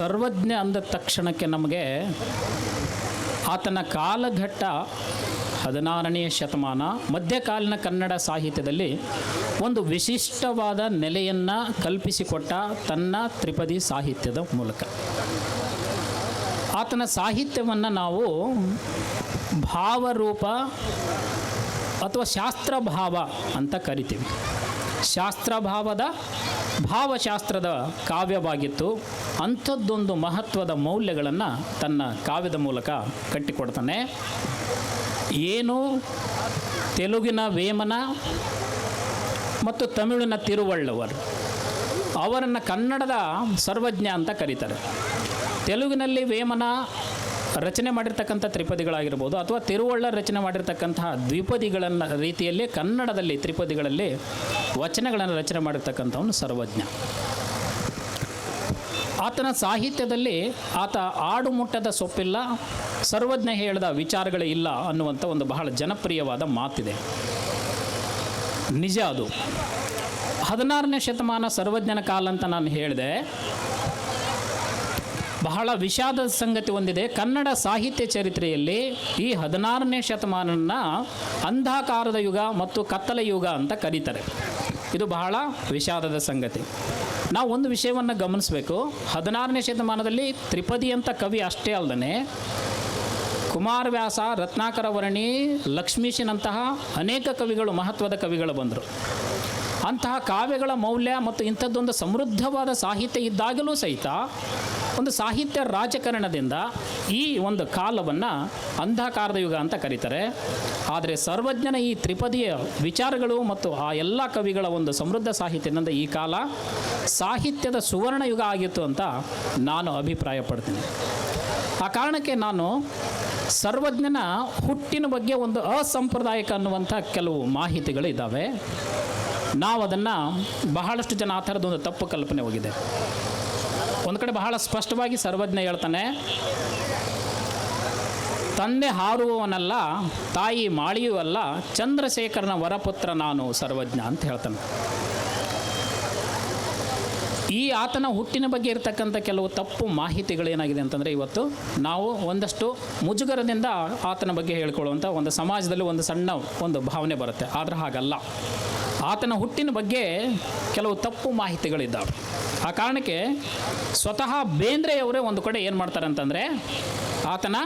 ಸರ್ವಜ್ಞ ಅಂದ ತಕ್ಷಣಕ್ಕೆ ನಮಗೆ ಆತನ ಕಾಲಘಟ್ಟ 16ನೇ ಶತಮಾನ ಮಧ್ಯಕಾಲೀನ ಕನ್ನಡ ಸಾಹಿತ್ಯದಲ್ಲಿ ಒಂದು ವಿಶಿಷ್ಟವಾದ ನೆಲೆಯನ್ನು ಕಲ್ಪಿಸಿಕೊಟ್ಟ ತನ್ನ ತ್ರಿಪದಿ ಸಾಹಿತ್ಯದ ಮೂಲಕ. ಆತನ ಸಾಹಿತ್ಯವನ್ನು ನಾವು ಭಾವರೂಪ ಅಥವಾ ಶಾಸ್ತ್ರಭಾವ ಅಂತ ಕರಿತೀವಿ. ಶಾಸ್ತ್ರಭಾವದ ಭಾವಶಾಸ್ತ್ರದ ಕಾವ್ಯವಾಗಿತ್ತು. ಅಂಥದ್ದೊಂದು ಮಹತ್ವದ ಮೌಲ್ಯಗಳನ್ನು ತನ್ನ ಕಾವ್ಯದ ಮೂಲಕ ಕಟ್ಟಿಕೊಡ್ತಾನೆ. ಏನು ತೆಲುಗಿನ ವೇಮನ ಮತ್ತು ತಮಿಳಿನ ತಿರುವಳ್ಳುವರ್ ಅವರನ್ನು ಕನ್ನಡದ ಸರ್ವಜ್ಞ ಅಂತ ಕರೀತಾರೆ. ತೆಲುಗಿನಲ್ಲಿ ವೇಮನ ರಚನೆ ಮಾಡಿರ್ತಕ್ಕಂಥ ತ್ರಿಪದಿಗಳಾಗಿರ್ಬೋದು ಅಥವಾ ತಿರುವಳ್ಳರ್ ರಚನೆ ಮಾಡಿರ್ತಕ್ಕಂತಹ ದ್ವಿಪದಿಗಳನ್ನು ರೀತಿಯಲ್ಲಿ ಕನ್ನಡದಲ್ಲಿ ತ್ರಿಪದಿಗಳಲ್ಲಿ ವಚನಗಳನ್ನು ರಚನೆ ಮಾಡಿರ್ತಕ್ಕಂಥವನು ಸರ್ವಜ್ಞ. ಆತನ ಸಾಹಿತ್ಯದಲ್ಲಿ ಆತ ಆಡುಮುಟ್ಟದ ಸೊಪ್ಪಿಲ್ಲ, ಸರ್ವಜ್ಞ ಹೇಳಿದ ವಿಚಾರಗಳೇ ಇಲ್ಲ ಅನ್ನುವಂಥ ಒಂದು ಬಹಳ ಜನಪ್ರಿಯವಾದ ಮಾತಿದೆ. ನಿಜ ಅದು. 16ನೇ ಶತಮಾನ ಸರ್ವಜ್ಞನ ಕಾಲ ಅಂತ ನಾನು ಹೇಳಿದೆ. ಬಹಳ ವಿಷಾದದ ಸಂಗತಿ ಒಂದಿದೆ. ಕನ್ನಡ ಸಾಹಿತ್ಯ ಚರಿತ್ರೆಯಲ್ಲಿ ಈ 16ನೇ ಶತಮಾನನ ಅಂಧಕಾರದ ಯುಗ ಮತ್ತು ಕತ್ತಲ ಯುಗ ಅಂತ ಕರೀತಾರೆ. ಇದು ಬಹಳ ವಿಷಾದದ ಸಂಗತಿ. ನಾವು ಒಂದು ವಿಷಯವನ್ನು ಗಮನಿಸಬೇಕು. 16ನೇ ಶತಮಾನದಲ್ಲಿ ತ್ರಿಪದಿ ಅಂತ ಕವಿ ಅಷ್ಟೇ ಅಲ್ಲದೆ ಕುಮಾರವ್ಯಾಸ, ರತ್ನಾಕರ ವರ್ಣಿ, ಲಕ್ಷ್ಮೀಶನಂತಹ ಅನೇಕ ಕವಿಗಳು, ಮಹತ್ವದ ಕವಿಗಳು ಬಂದರು. ಅಂತಹ ಕಾವ್ಯಗಳ ಮೌಲ್ಯ ಮತ್ತು ಇಂಥದ್ದೊಂದು ಸಮೃದ್ಧವಾದ ಸಾಹಿತ್ಯ ಇದ್ದಾಗಲೂ ಸಹಿತ ಒಂದು ಸಾಹಿತ್ಯ ರಾಜಕಾರಣದಿಂದ ಈ ಒಂದು ಕಾಲವನ್ನು ಅಂಧಕಾರದ ಯುಗ ಅಂತ ಕರೀತಾರೆ. ಆದರೆ ಸರ್ವಜ್ಞನ ಈ ತ್ರಿಪದಿಯ ವಿಚಾರಗಳು ಮತ್ತು ಆ ಎಲ್ಲ ಕವಿಗಳ ಒಂದು ಸಮೃದ್ಧ ಸಾಹಿತ್ಯದಿಂದ ಈ ಕಾಲ ಸಾಹಿತ್ಯದ ಸುವರ್ಣ ಯುಗ ಆಗಿತ್ತು ಅಂತ ನಾನು ಅಭಿಪ್ರಾಯ ಪಡ್ತೀನಿ. ಆ ಕಾರಣಕ್ಕೆ ನಾನು ಸರ್ವಜ್ಞನ ಹುಟ್ಟಿನ ಬಗ್ಗೆ ಒಂದು ಅಸಾಂಪ್ರದಾಯಿಕ ಅನ್ನುವಂಥ ಕೆಲವು ಮಾಹಿತಿಗಳು ಇದ್ದಾವೆ. ನಾವು ಅದನ್ನು ಬಹಳಷ್ಟು ಜನ ಆ ಥರದೊಂದು ತಪ್ಪು ಕಲ್ಪನೆ ಹೋಗಿದೆ. ಒಂದು ಕಡೆ ಬಹಳ ಸ್ಪಷ್ಟವಾಗಿ ಸರ್ವಜ್ಞ ಹೇಳ್ತಾನೆ, ತಂದೆ ಹಾರುವವನಲ್ಲ, ತಾಯಿ ಮಾಳಿಯೂ ಅಲ್ಲ, ಚಂದ್ರಶೇಖರನ ವರಪುತ್ರ ನಾನು ಸರ್ವಜ್ಞ ಅಂತ ಹೇಳ್ತಾನೆ. ಈ ಆತನ ಹುಟ್ಟಿನ ಬಗ್ಗೆ ಇರತಕ್ಕಂಥ ಕೆಲವು ತಪ್ಪು ಮಾಹಿತಿಗಳೇನಾಗಿದೆ ಅಂತಂದರೆ ಇವತ್ತು ನಾವು ಒಂದಷ್ಟು ಮುಜುಗರದಿಂದ ಆತನ ಬಗ್ಗೆ ಹೇಳ್ಕೊಳ್ಳುವಂಥ ಒಂದು ಸಮಾಜದಲ್ಲಿ ಒಂದು ಸಣ್ಣ ಒಂದು ಭಾವನೆ ಬರುತ್ತೆ. ಆದರೆ ಹಾಗಲ್ಲ. ಆತನ ಹುಟ್ಟಿನ ಬಗ್ಗೆ ಕೆಲವು ತಪ್ಪು ಮಾಹಿತಿಗಳಿದ್ದಾವೆ. ಆ ಕಾರಣಕ್ಕೆ ಸ್ವತಃ ಬೇಂದ್ರೆಯವರೇ ಒಂದು ಕಡೆ ಏನು ಮಾಡ್ತಾರೆ ಅಂತಂದರೆ ಆತನ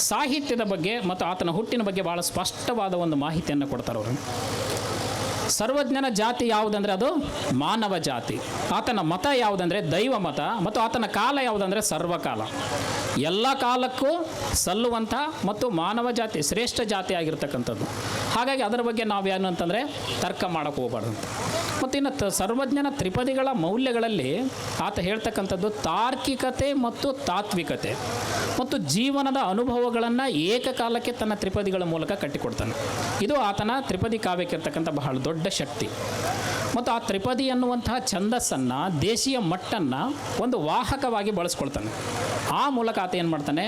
ಸಾಹಿತ್ಯದ ಬಗ್ಗೆ ಮತ್ತು ಆತನ ಹುಟ್ಟಿನ ಬಗ್ಗೆ ಭಾಳ ಸ್ಪಷ್ಟವಾದ ಒಂದು ಮಾಹಿತಿಯನ್ನು ಕೊಡ್ತಾರೆ ಅವರು. ಸರ್ವಜ್ಞನ ಜಾತಿ ಯಾವುದಂದರೆ ಅದು ಮಾನವ ಜಾತಿ. ಆತನ ಮತ ಯಾವುದಂದರೆ ದೈವ ಮತ. ಮತ್ತು ಆತನ ಕಾಲ ಯಾವುದಂದರೆ ಸರ್ವಕಾಲ. ಎಲ್ಲ ಕಾಲಕ್ಕೂ ಸಲ್ಲುವಂಥ ಮತ್ತು ಮಾನವ ಜಾತಿ ಶ್ರೇಷ್ಠ ಜಾತಿ ಆಗಿರ್ತಕ್ಕಂಥದ್ದು. ಹಾಗಾಗಿ ಅದರ ಬಗ್ಗೆ ನಾವೇನು ಅಂತಂದರೆ ತರ್ಕ ಮಾಡೋಕ್ಕೆ ಹೋಗಬಾರ್ದು ಅಂತ. ಮತ್ತು ಇನ್ನು ಸರ್ವಜ್ಞನ ತ್ರಿಪದಿಗಳ ಮೌಲ್ಯಗಳಲ್ಲಿ ಆತ ಹೇಳ್ತಕ್ಕಂಥದ್ದು ತಾರ್ಕಿಕತೆ ಮತ್ತು ತಾತ್ವಿಕತೆ ಮತ್ತು ಜೀವನದ ಅನುಭವಗಳನ್ನು ಏಕಕಾಲಕ್ಕೆ ತನ್ನ ತ್ರಿಪದಿಗಳ ಮೂಲಕ ಕಟ್ಟಿಕೊಡ್ತಾನೆ. ಇದು ಆತನ ತ್ರಿಪದಿ ಕಾವ್ಯಕ್ಕಿರ್ತಕ್ಕಂಥ ಬಹಳ ದೊಡ್ಡ ಶಕ್ತಿ. ಮತ್ತು ಆ ತ್ರಿಪದಿ ಅನ್ನುವಂತಹ ಛಂದಸ್ಸನ್ನು, ದೇಶೀಯ ಮಟ್ಟನ್ನು ಒಂದು ವಾಹಕವಾಗಿ ಬಳಸ್ಕೊಳ್ತಾನೆ. ಆ ಮೂಲಕ ಆತ ಏನು ಮಾಡ್ತಾನೆ,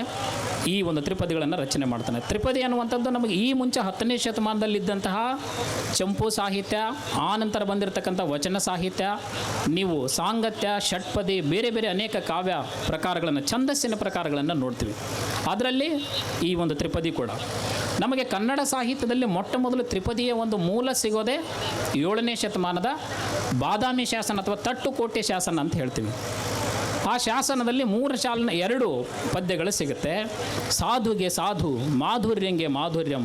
ಈ ಒಂದು ತ್ರಿಪದಿಗಳನ್ನು ರಚನೆ ಮಾಡ್ತಾನೆ. ತ್ರಿಪದಿ ಅನ್ನುವಂಥದ್ದು ನಮಗೆ ಈ ಮುಂಚೆ 10ನೇ ಶತಮಾನದಲ್ಲಿದ್ದಂತಹ ಚಂಪು ಸಾಹಿತ್ಯ, ಆ ನಂತರ ಬಂದಿರತಕ್ಕಂಥ ವಚನ ಸಾಹಿತ್ಯ, ನೀವು ಸಾಂಗತ್ಯ, ಷಟ್ಪದಿ, ಬೇರೆ ಬೇರೆ ಅನೇಕ ಕಾವ್ಯ ಪ್ರಕಾರಗಳನ್ನು, ಛಂದಸ್ಸಿನ ಪ್ರಕಾರಗಳನ್ನು ನೋಡ್ತೀವಿ. ಅದರಲ್ಲಿ ಈ ಒಂದು ತ್ರಿಪದಿ ಕೂಡ ನಮಗೆ ಕನ್ನಡ ಸಾಹಿತ್ಯದಲ್ಲಿ ಮೊಟ್ಟ ಮೊದಲು ತ್ರಿಪದಿಯ ಒಂದು ಮೂಲ ಸಿಗೋದೇ 7ನೇ ಶತಮಾನದ ಬಾದಾಮಿ ಶಾಸನ ಅಥವಾ ತಟ್ಟುಕೋಟೆ ಶಾಸನ ಅಂತ ಹೇಳ್ತೀವಿ. ಆ ಶಾಸನದಲ್ಲಿ 2 ಪದ್ಯಗಳು ಸಿಗುತ್ತೆ. ಸಾಧುಗೆ ಸಾಧು, ಮಾಧುರ್ಯಂಗೆ ಮಾಧುರ್ಯಂ,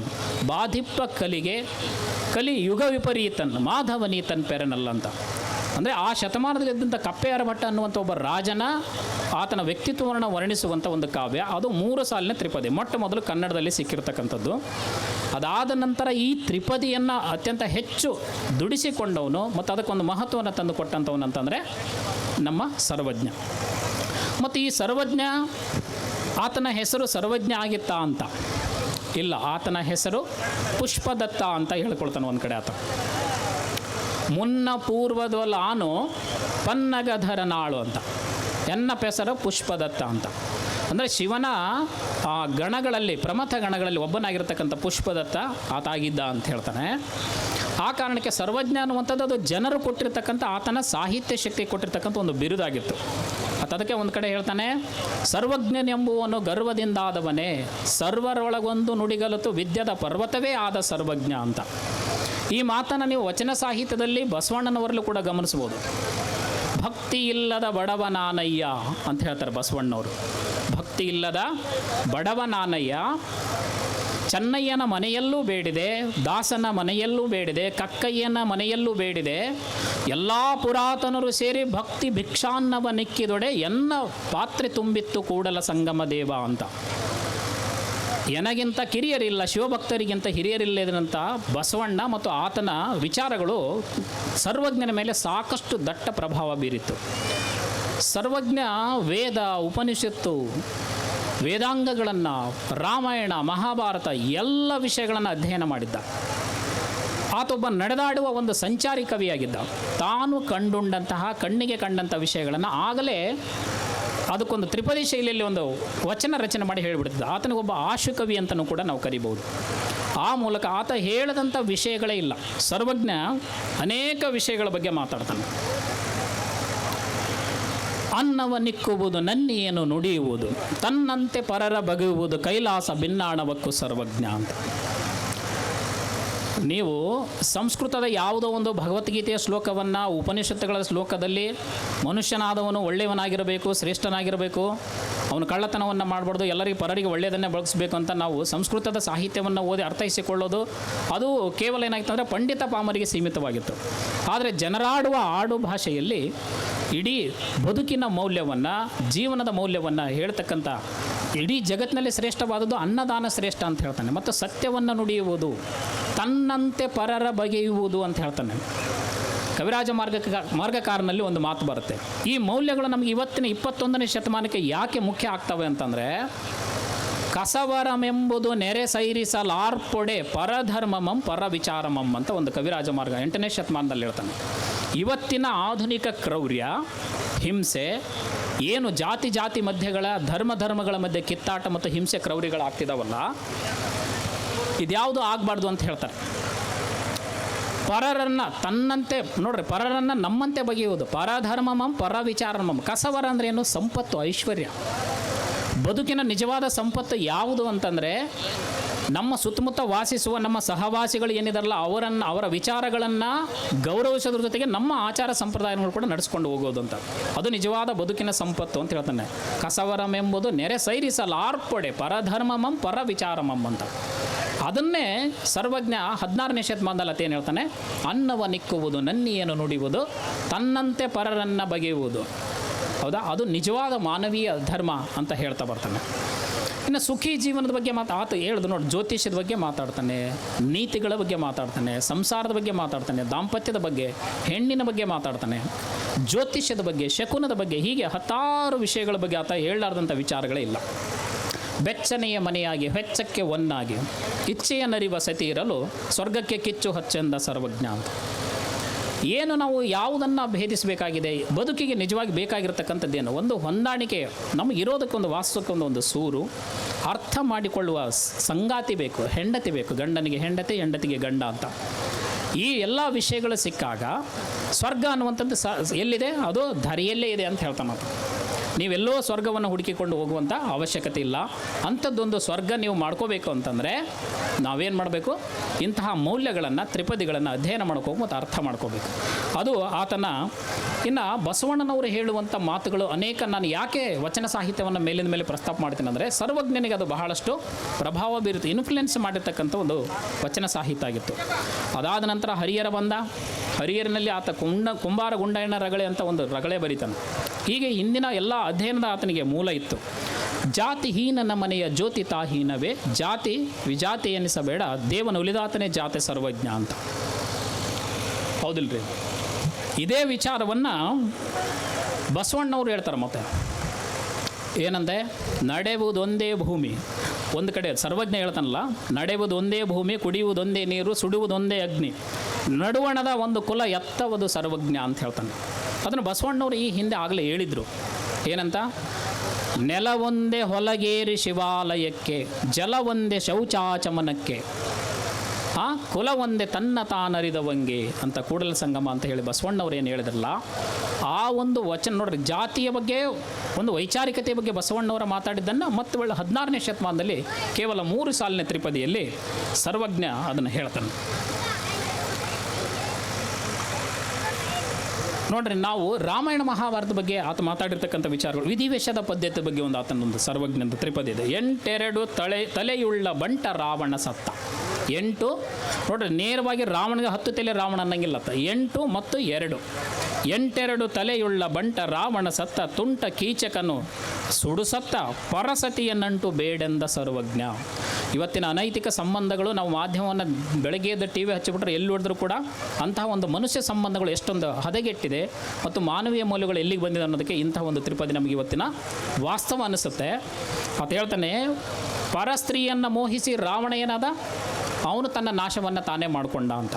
ಬಾಧಿಪ್ಪ ಕಲಿಗೆ ಕಲಿ ಯುಗ ವಿಪರೀತನ್, ಮಾಧವನೀತನ್ ಪೆರನಲ್ಲ ಅಂತ. ಅಂದರೆ ಆ ಶತಮಾನದಲ್ಲಿದ್ದಂಥ ಕಪ್ಪೆಯರ ಭಟ್ಟ ಅನ್ನುವಂಥ ಒಬ್ಬ ರಾಜನ ಆತನ ವ್ಯಕ್ತಿತ್ವವನ್ನು ವರ್ಣಿಸುವಂಥ ಒಂದು ಕಾವ್ಯ. ಅದು 3 ಸಾಲಿನ ತ್ರಿಪದಿ, ಮೊಟ್ಟ ಮೊದಲು ಕನ್ನಡದಲ್ಲಿ ಸಿಕ್ಕಿರ್ತಕ್ಕಂಥದ್ದು. ಅದಾದ ನಂತರ ಈ ತ್ರಿಪದಿಯನ್ನು ಅತ್ಯಂತ ಹೆಚ್ಚು ದುಡಿಸಿಕೊಂಡವನು ಮತ್ತು ಅದಕ್ಕೊಂದು ಮಹತ್ವವನ್ನು ತಂದು ಕೊಟ್ಟಂಥವನು ಅಂತಂದರೆ ನಮ್ಮ ಸರ್ವಜ್ಞ. ಮತ್ತು ಈ ಸರ್ವಜ್ಞ, ಆತನ ಹೆಸರು ಸರ್ವಜ್ಞ ಆಗಿತ್ತಾ ಅಂತ ಇಲ್ಲ. ಆತನ ಹೆಸರು ಪುಷ್ಪದತ್ತ ಅಂತ ಹೇಳ್ಕೊಳ್ತಾನೆ ಒಂದು ಕಡೆ ಆತ. ಮುನ್ನ ಪೂರ್ವದೊಲಾನು ಪನ್ನಗಧರನಾಳು ಅಂತ, ಎನ್ನ ಪೆಸರು ಪುಷ್ಪದತ್ತ ಅಂತ. ಅಂದರೆ ಶಿವನ ಆ ಗಣಗಳಲ್ಲಿ, ಪ್ರಮಥ ಗಣಗಳಲ್ಲಿ ಒಬ್ಬನಾಗಿರ್ತಕ್ಕಂಥ ಪುಷ್ಪದತ್ತ ಆತ ಆಗಿದ್ದ ಅಂತ ಹೇಳ್ತಾನೆ. ಆ ಕಾರಣಕ್ಕೆ ಸರ್ವಜ್ಞ ಅನ್ನುವಂಥದ್ದು ಅದು ಜನರು ಕೊಟ್ಟಿರ್ತಕ್ಕಂಥ, ಆತನ ಸಾಹಿತ್ಯ ಶಕ್ತಿ ಕೊಟ್ಟಿರ್ತಕ್ಕಂಥ ಒಂದು ಬಿರುದಾಗಿತ್ತು. ಅದಕ್ಕೆ ಒಂದು ಕಡೆ ಹೇಳ್ತಾನೆ, ಸರ್ವಜ್ಞನೆಂಬುವನು ಗರ್ವದಿಂದಾದವನೇ, ಸರ್ವರೊಳಗೊಂದು ನುಡಿಗಲತು ವಿದ್ಯದ ಪರ್ವತವೇ ಆದ ಸರ್ವಜ್ಞ ಅಂತ. ಈ ಮಾತನ್ನು ನೀವು ವಚನ ಸಾಹಿತ್ಯದಲ್ಲಿ ಬಸವಣ್ಣನವರಲ್ಲೂ ಕೂಡ ಗಮನಿಸ್ಬೋದು. ಭಕ್ತಿ ಇಲ್ಲದ ಬಡವನಾನಯ್ಯ ಅಂತ ಹೇಳ್ತಾರೆ ಬಸವಣ್ಣವರು. ಭಕ್ತಿ ಇಲ್ಲದ ಬಡವನಾನಯ್ಯ ಚೆನ್ನಯ್ಯನ ಮನೆಯಲ್ಲೂ ಬೇಡಿದೆ, ದಾಸನ ಮನೆಯಲ್ಲೂ ಬೇಡಿದೆ, ಕಕ್ಕಯ್ಯನ ಮನೆಯಲ್ಲೂ ಬೇಡಿದೆ, ಎಲ್ಲ ಪುರಾತನರು ಸೇರಿ ಭಕ್ತಿ ಭಿಕ್ಷಾನ್ನವ ನಿಕ್ಕಿದೊಡೆ ಎನ್ನ ಪಾತ್ರೆ ತುಂಬಿತ್ತು ಕೂಡಲ ಸಂಗಮ ದೇವ ಅಂತ. ಎನಗಿಂತ ಕಿರಿಯರಿಲ್ಲ, ಶಿವಭಕ್ತರಿಗಿಂತ ಹಿರಿಯರಿಲ್ಲದಂಥ ಬಸವಣ್ಣ ಮತ್ತು ಆತನ ವಿಚಾರಗಳು ಸರ್ವಜ್ಞನ ಮೇಲೆ ಸಾಕಷ್ಟು ದಟ್ಟ ಪ್ರಭಾವ ಬೀರಿತ್ತು. ಸರ್ವಜ್ಞ ವೇದ, ಉಪನಿಷತ್ತು, ವೇದಾಂಗಗಳನ್ನು, ರಾಮಾಯಣ, ಮಹಾಭಾರತ ಎಲ್ಲ ವಿಷಯಗಳನ್ನು ಅಧ್ಯಯನ ಮಾಡಿದ್ದ. ಆತೊಬ್ಬ ನಡೆದಾಡುವ ಒಂದು ಸಂಚಾರಿ ಕವಿಯಾಗಿದ್ದ. ತಾನು ಕಂಡುಂಡಂತಹ, ಕಣ್ಣಿಗೆ ಕಂಡಂಥ ವಿಷಯಗಳನ್ನು ಆಗಲೇ ಅದಕ್ಕೊಂದು ತ್ರಿಪದಿ ಶೈಲಿಯಲ್ಲಿ ಒಂದು ವಚನ ರಚನೆ ಮಾಡಿ ಹೇಳಿಬಿಡ್ತಿದ್ದ. ಆತನಿಗೊಬ್ಬ ಆಶುಕವಿ ಅಂತಲೂ ಕೂಡ ನಾವು ಕರಿಬಹುದು. ಆ ಮೂಲಕ ಆತ ಹೇಳದಂಥ ವಿಷಯಗಳೇ ಇಲ್ಲ. ಸರ್ವಜ್ಞ ಅನೇಕ ವಿಷಯಗಳ ಬಗ್ಗೆ ಮಾತಾಡ್ತಾನೆ. ಅನ್ನವ ನಿಕ್ಕುವುದು, ನನ್ನಿಯನ್ನು ನುಡಿಯುವುದು, ತನ್ನಂತೆ ಪರರ ಬಗೆಯುವುದು, ಕೈಲಾಸ ಭಿನ್ನಾಣವಕ್ಕೂ ಸರ್ವಜ್ಞ ಅಂತ. ನೀವು ಸಂಸ್ಕೃತದ ಯಾವುದೋ ಒಂದು ಭಗವದ್ಗೀತೆಯ ಶ್ಲೋಕವನ್ನು, ಉಪನಿಷತ್ತುಗಳ ಶ್ಲೋಕದಲ್ಲಿ ಮನುಷ್ಯನಾದವನು ಒಳ್ಳೆಯವನಾಗಿರಬೇಕು, ಶ್ರೇಷ್ಠನಾಗಿರಬೇಕು, ಅವನು ಕಳ್ಳತನವನ್ನು ಮಾಡಬಾರ್ದು, ಎಲ್ಲರಿಗೂ ಪರರಿಗೆ ಒಳ್ಳೆಯದನ್ನೇ ಬಳಸಬೇಕು ಅಂತ ನಾವು ಸಂಸ್ಕೃತದ ಸಾಹಿತ್ಯವನ್ನು ಓದಿ ಅರ್ಥೈಸಿಕೊಳ್ಳೋದು ಅದು ಕೇವಲ ಏನಾಗಿತ್ತು ಅಂದರೆ ಪಂಡಿತ ಪಾಮರಿಗೆ ಸೀಮಿತವಾಗಿತ್ತು. ಆದರೆ ಜನರಾಡುವ ಆಡು ಭಾಷೆಯಲ್ಲಿ ಇಡೀ ಬದುಕಿನ ಮೌಲ್ಯವನ್ನು, ಜೀವನದ ಮೌಲ್ಯವನ್ನು ಹೇಳ್ತಕ್ಕಂಥ, ಇಡೀ ಜಗತ್ತಿನಲ್ಲಿ ಶ್ರೇಷ್ಠವಾದದ್ದು ಅನ್ನದಾನ ಶ್ರೇಷ್ಠ ಅಂತ ಹೇಳ್ತಾನೆ. ಮತ್ತು ಸತ್ಯವನ್ನು ನುಡಿಯುವುದು, ತನ್ನಂತೆ ಪರರ ಬಗೆಯುವುದು ಅಂತ ಹೇಳ್ತಾನೆ. ಕವಿರಾಜ ಮಾರ್ಗಕಾರನಲ್ಲಿ ಒಂದು ಮಾತು ಬರುತ್ತೆ. ಈ ಮೌಲ್ಯಗಳು ನಮಗೆ ಇವತ್ತಿನ 21ನೇ ಶತಮಾನಕ್ಕೆ ಯಾಕೆ ಮುಖ್ಯ ಆಗ್ತವೆ ಅಂತಂದರೆ, ಕಸವರಮೆಂಬುದು ನೆರೆ ಸೈರಿಸಲಾರ್ಪೊಡೆ ಪರಧರ್ಮಮಂ ಪರ ವಿಚಾರಮಂ ಅಂತ ಒಂದು ಕವಿರಾಜ ಮಾರ್ಗ 8ನೇ ಶತಮಾನದಲ್ಲಿ ಹೇಳ್ತಾನೆ. ಇವತ್ತಿನ ಆಧುನಿಕ ಕ್ರೌರ್ಯ, ಹಿಂಸೆ, ಏನು ಜಾತಿ ಜಾತಿ ಮಧ್ಯಗಳ, ಧರ್ಮಗಳ ಮಧ್ಯೆ ಕಿತ್ತಾಟ ಮತ್ತು ಹಿಂಸೆ ಕ್ರೌರ್ಯಗಳಾಗ್ತಿದಾವಲ್ಲ, ಇದ್ಯಾವುದು ಆಗಬಾರ್ದು ಅಂತ ಹೇಳ್ತಾರೆ. ಪರರನ್ನು ತನ್ನಂತೆ ನೋಡ್ರಿ, ಪರರನ್ನು ನಮ್ಮಂತೆ ಬಗೆಯುವುದು, ಪರಧರ್ಮಮಂ ಪರ ವಿಚಾರಮಂ. ಕಸವರ ಅಂದರೆ ಏನು? ಸಂಪತ್ತು, ಐಶ್ವರ್ಯ. ಬದುಕಿನ ನಿಜವಾದ ಸಂಪತ್ತು ಯಾವುದು ಅಂತಂದರೆ, ನಮ್ಮ ಸುತ್ತಮುತ್ತ ವಾಸಿಸುವ ನಮ್ಮ ಸಹವಾಸಿಗಳು ಏನಿದಾರಲ್ಲ ಅವರ ವಿಚಾರಗಳನ್ನು ಗೌರವಿಸೋದ್ರ ಜೊತೆಗೆ ನಮ್ಮ ಆಚಾರ ಸಂಪ್ರದಾಯಗಳು ಕೂಡ ನಡೆಸ್ಕೊಂಡು ಹೋಗೋದು ಅಂತ. ಅದು ನಿಜವಾದ ಬದುಕಿನ ಸಂಪತ್ತು ಅಂತ ಹೇಳ್ತಾನೆ. ಕಸವರಮೆಂಬುದು ನೆರೆ ಸೈರಿಸಲಾರ್ಪೊಡೆ ಪರಧರ್ಮಮಂ ಪರ ವಿಚಾರಮಂ ಅಂತ. ಅದನ್ನೇ ಸರ್ವಜ್ಞ 16ನೇ ಶತಮಾನದಲ್ಲಿ ಅತೇನು ಹೇಳ್ತಾನೆ, ಅನ್ನವ ನಿಕ್ಕುವುದು, ನನ್ನಿಯನ್ನು ನುಡಿಯುವುದು, ತನ್ನಂತೆ ಪರರನ್ನು ಬಗೆಯುವುದು. ಹೌದಾ? ಅದು ನಿಜವಾದ ಮಾನವೀಯ ಧರ್ಮ ಅಂತ ಹೇಳ್ತಾ ಬರ್ತಾನೆ. ಇನ್ನು ಸುಖಿ ಜೀವನದ ಬಗ್ಗೆ ಆತ ಹೇಳಿದ್ರು ನೋಡಿ, ಜ್ಯೋತಿಷ್ಯದ ಬಗ್ಗೆ ಮಾತಾಡ್ತಾನೆ, ನೀತಿಗಳ ಬಗ್ಗೆ ಮಾತಾಡ್ತಾನೆ, ಸಂಸಾರದ ಬಗ್ಗೆ ಮಾತಾಡ್ತಾನೆ, ದಾಂಪತ್ಯದ ಬಗ್ಗೆ, ಹೆಣ್ಣಿನ ಬಗ್ಗೆ ಮಾತಾಡ್ತಾನೆ, ಜ್ಯೋತಿಷ್ಯದ ಬಗ್ಗೆ, ಶಕುನದ ಬಗ್ಗೆ, ಹೀಗೆ 10 ವಿಷಯಗಳ ಬಗ್ಗೆ ಆತ ಹೇಳಲಾರ್ದಂಥ ವಿಚಾರಗಳೇ ಇಲ್ಲ. ಬೆಚ್ಚನೆಯ ಮನೆಯಾಗಿ ಹೆಚ್ಚಕ್ಕೆ ಒನ್ನಾಗಿ ಇಚ್ಛೆಯ ನರಿವ ಸತಿ ಇರಲು ಸ್ವರ್ಗಕ್ಕೆ ಕಿಚ್ಚು ಹಚ್ಚೆಂದ ಸರ್ವಜ್ಞ ಅಂತ. ಏನು ನಾವು ಯಾವುದನ್ನು ಭೇದಿಸಬೇಕಾಗಿದೆ? ಬದುಕಿಗೆ ನಿಜವಾಗಿ ಬೇಕಾಗಿರ್ತಕ್ಕಂಥದ್ದೇನು? ಒಂದು ಹೊಂದಾಣಿಕೆ, ನಮಗಿರೋದಕ್ಕೊಂದು ವಾಸ್ತವಕ್ಕೊಂದು ಒಂದು ಸೂರು, ಅರ್ಥ ಮಾಡಿಕೊಳ್ಳುವ ಸಂಗಾತಿ ಬೇಕು, ಹೆಂಡತಿ ಬೇಕು, ಗಂಡನಿಗೆ ಹೆಂಡತಿ, ಹೆಂಡತಿಗೆ ಗಂಡ ಅಂತ. ಈ ಎಲ್ಲ ವಿಷಯಗಳು ಸಿಕ್ಕಾಗ ಸ್ವರ್ಗ ಅನ್ನುವಂಥದ್ದು ಎಲ್ಲಿದೆ? ಅದು ಧರೆಯಲ್ಲೇ ಇದೆ ಅಂತ ಹೇಳ್ತಾನೆ. ನೀವೆಲ್ಲೋ ಸ್ವರ್ಗವನ್ನು ಹುಡುಕಿಕೊಂಡು ಹೋಗುವಂಥ ಅವಶ್ಯಕತೆ ಇಲ್ಲ. ಅಂಥದ್ದೊಂದು ಸ್ವರ್ಗ ನೀವು ಮಾಡ್ಕೋಬೇಕು ಅಂತಂದರೆ ನಾವೇನು ಮಾಡಬೇಕು? ಇಂತಹ ಮೌಲ್ಯಗಳನ್ನು, ತ್ರಿಪದಿಗಳನ್ನು ಅಧ್ಯಯನ ಮಾಡ್ಕೋಬೇಕು ಮತ್ತು ಅರ್ಥ ಮಾಡ್ಕೋಬೇಕು. ಅದು ಆತನ. ಇನ್ನು ಬಸವಣ್ಣನವರು ಹೇಳುವಂಥ ಮಾತುಗಳು ಅನೇಕ. ನಾನು ಯಾಕೆ ವಚನ ಸಾಹಿತ್ಯವನ್ನು ಮೇಲಿನ ಮೇಲೆ ಪ್ರಸ್ತಾಪ ಮಾಡ್ತೀನಿ ಅಂದರೆ, ಸರ್ವಜ್ಞನಿಗೆ ಅದು ಬಹಳಷ್ಟು ಪ್ರಭಾವ ಬೀರುತ್ತೆ, ಇನ್ಫ್ಲುಯೆನ್ಸ್ ಮಾಡಿರ್ತಕ್ಕಂಥ ಒಂದು ವಚನ ಸಾಹಿತ್ಯ ಆಗಿತ್ತು. ಅದಾದ ನಂತರ ಹರಿಹರ ಬಂದ. ಹರಿಹರನಲ್ಲಿ ಆತ ಕುಂಬಾರ ಗುಂಡಯ್ಯನ ರಗಳೆ ಅಂತ ಒಂದು ರಗಳೆ ಬರೀತಾನೆ. ಹೀಗೆ ಹಿಂದಿನ ಎಲ್ಲ ಅಧ್ಯಯನದ ಆತನಿಗೆ ಮೂಲ ಇತ್ತು. ಜಾತಿಹೀನನ ಮನೆಯ ಜ್ಯೋತಿ ತಾಹೀನವೇ, ಜಾತಿ ವಿಜಾತಿ ಎನಿಸಬೇಡ, ದೇವನ ಉಲಿದಾತನೇ ಜಾತಿ ಸರ್ವಜ್ಞ ಅಂತ. ಹೌದಿಲ್ರಿ? ಇದೇ ವಿಚಾರವನ್ನು ಬಸವಣ್ಣವ್ರು ಹೇಳ್ತಾರೆ. ಮತ್ತೆ ಏನಂದೆ, ನಡೆಯುವುದೊಂದೇ ಭೂಮಿ. ಒಂದು ಕಡೆ ಸರ್ವಜ್ಞ ಹೇಳ್ತಾನಲ್ಲ, ನಡೆಯುವುದೊಂದೇ ಭೂಮಿ, ಕುಡಿಯುವುದೊಂದೇ ನೀರು, ಸುಡುವುದೊಂದೇ ಅಗ್ನಿ, ನಡುವಣದ ಒಂದು ಕುಲ ಎತ್ತವುದು ಸರ್ವಜ್ಞ ಅಂತ ಹೇಳ್ತಾನೆ. ಅದನ್ನು ಬಸವಣ್ಣವರು ಈ ಹಿಂದೆ ಆಗಲೇ ಹೇಳಿದರು. ಏನಂತ? ನೆಲವೊಂದೇ ಹೊಲಗೇರಿ ಶಿವಾಲಯಕ್ಕೆ, ಜಲವೊಂದೇ ಶೌಚಾಚಮನಕ್ಕೆ. ಕುಲ ಒಂದೇ ತನ್ನ ತಾನರಿದವಂಗೆ ಅಂತ ಕೂಡಲ ಸಂಗಮ ಅಂತ ಹೇಳಿ ಬಸವಣ್ಣವ್ರು ಏನು ಹೇಳಿದ್ರಲ್ಲ, ಆ ಒಂದು ವಚನ ನೋಡ್ರಿ, ಜಾತಿಯ ಬಗ್ಗೆ ಒಂದು ವೈಚಾರಿಕತೆ ಬಗ್ಗೆ ಬಸವಣ್ಣವರ ಮಾತಾಡಿದ್ದನ್ನು ಮತ್ತೆ ಒಳ್ಳೆ 16ನೇ ಶತಮಾನದಲ್ಲಿ ಕೇವಲ 3 ಸಾಲಿನ ತ್ರಿಪದಿಯಲ್ಲಿ ಸರ್ವಜ್ಞ ಅದನ್ನು ಹೇಳ್ತಾನೆ. ನೋಡ್ರಿ, ನಾವು ರಾಮಾಯಣ ಮಹಾಭಾರತ ಬಗ್ಗೆ ಆತ ಮಾತಾಡಿರ್ತಕ್ಕಂಥ ವಿಚಾರಗಳು, ವಿಧಿವೇಶದ ಪದ್ಧತಿ ಬಗ್ಗೆ ಒಂದು ಆತನೊಂದು ಸರ್ವಜ್ಞದ ತ್ರಿಪದಿ ಇದೆ. 8 ತಲೆಯುಳ್ಳ ಬಂಟ ರಾವಣ ಸತ್ತ. 8 ನೋಡ್ರಿ, ನೇರವಾಗಿ ರಾವಣಗೆ 10 ತಲೆ ರಾವಣ ಅನ್ನಂಗಿಲ್ಲ. 8 ಮತ್ತು 2, 8 ತಲೆಯುಳ್ಳ ಬಂಟ ರಾವಣ ಸತ್ತ, ತುಂಟ ಕೀಚಕನು ಸುಡುಸತ್ತ, ಪರಸತಿಯನ್ನಂಟು ಬೇಡೆಂದ ಸರ್ವಜ್ಞ. ಇವತ್ತಿನ ಅನೈತಿಕ ಸಂಬಂಧಗಳು, ನಾವು ಮಾಧ್ಯಮವನ್ನು ಬೆಳಗ್ಗೆ ಎದ್ದು ಟಿ ವಿ ಹಚ್ಚಿಬಿಟ್ರೆ ಎಲ್ಲಿ ನೋಡಿದ್ರೂ ಕೂಡ ಅಂತಹ ಒಂದು ಮನುಷ್ಯ ಸಂಬಂಧಗಳು ಎಷ್ಟೊಂದು ಹದಗೆಟ್ಟಿದೆ ಮತ್ತು ಮಾನವೀಯ ಮೌಲ್ಯಗಳು ಎಲ್ಲಿಗೆ ಬಂದಿದೆ ಅನ್ನೋದಕ್ಕೆ ಇಂತಹ ಒಂದು ತ್ರಿಪದಿ ನಮಗೆ ಇವತ್ತಿನ ವಾಸ್ತವ ಅನಿಸುತ್ತೆ. ಅಂತ ಹೇಳ್ತಾನೆ, ಪರಸ್ತ್ರೀಯನ್ನು ಮೋಹಿಸಿ ರಾವಣ ಏನಾದ, ಅವನು ತನ್ನ ನಾಶವನ್ನು ತಾನೇ ಮಾಡಿಕೊಂಡ ಅಂತ.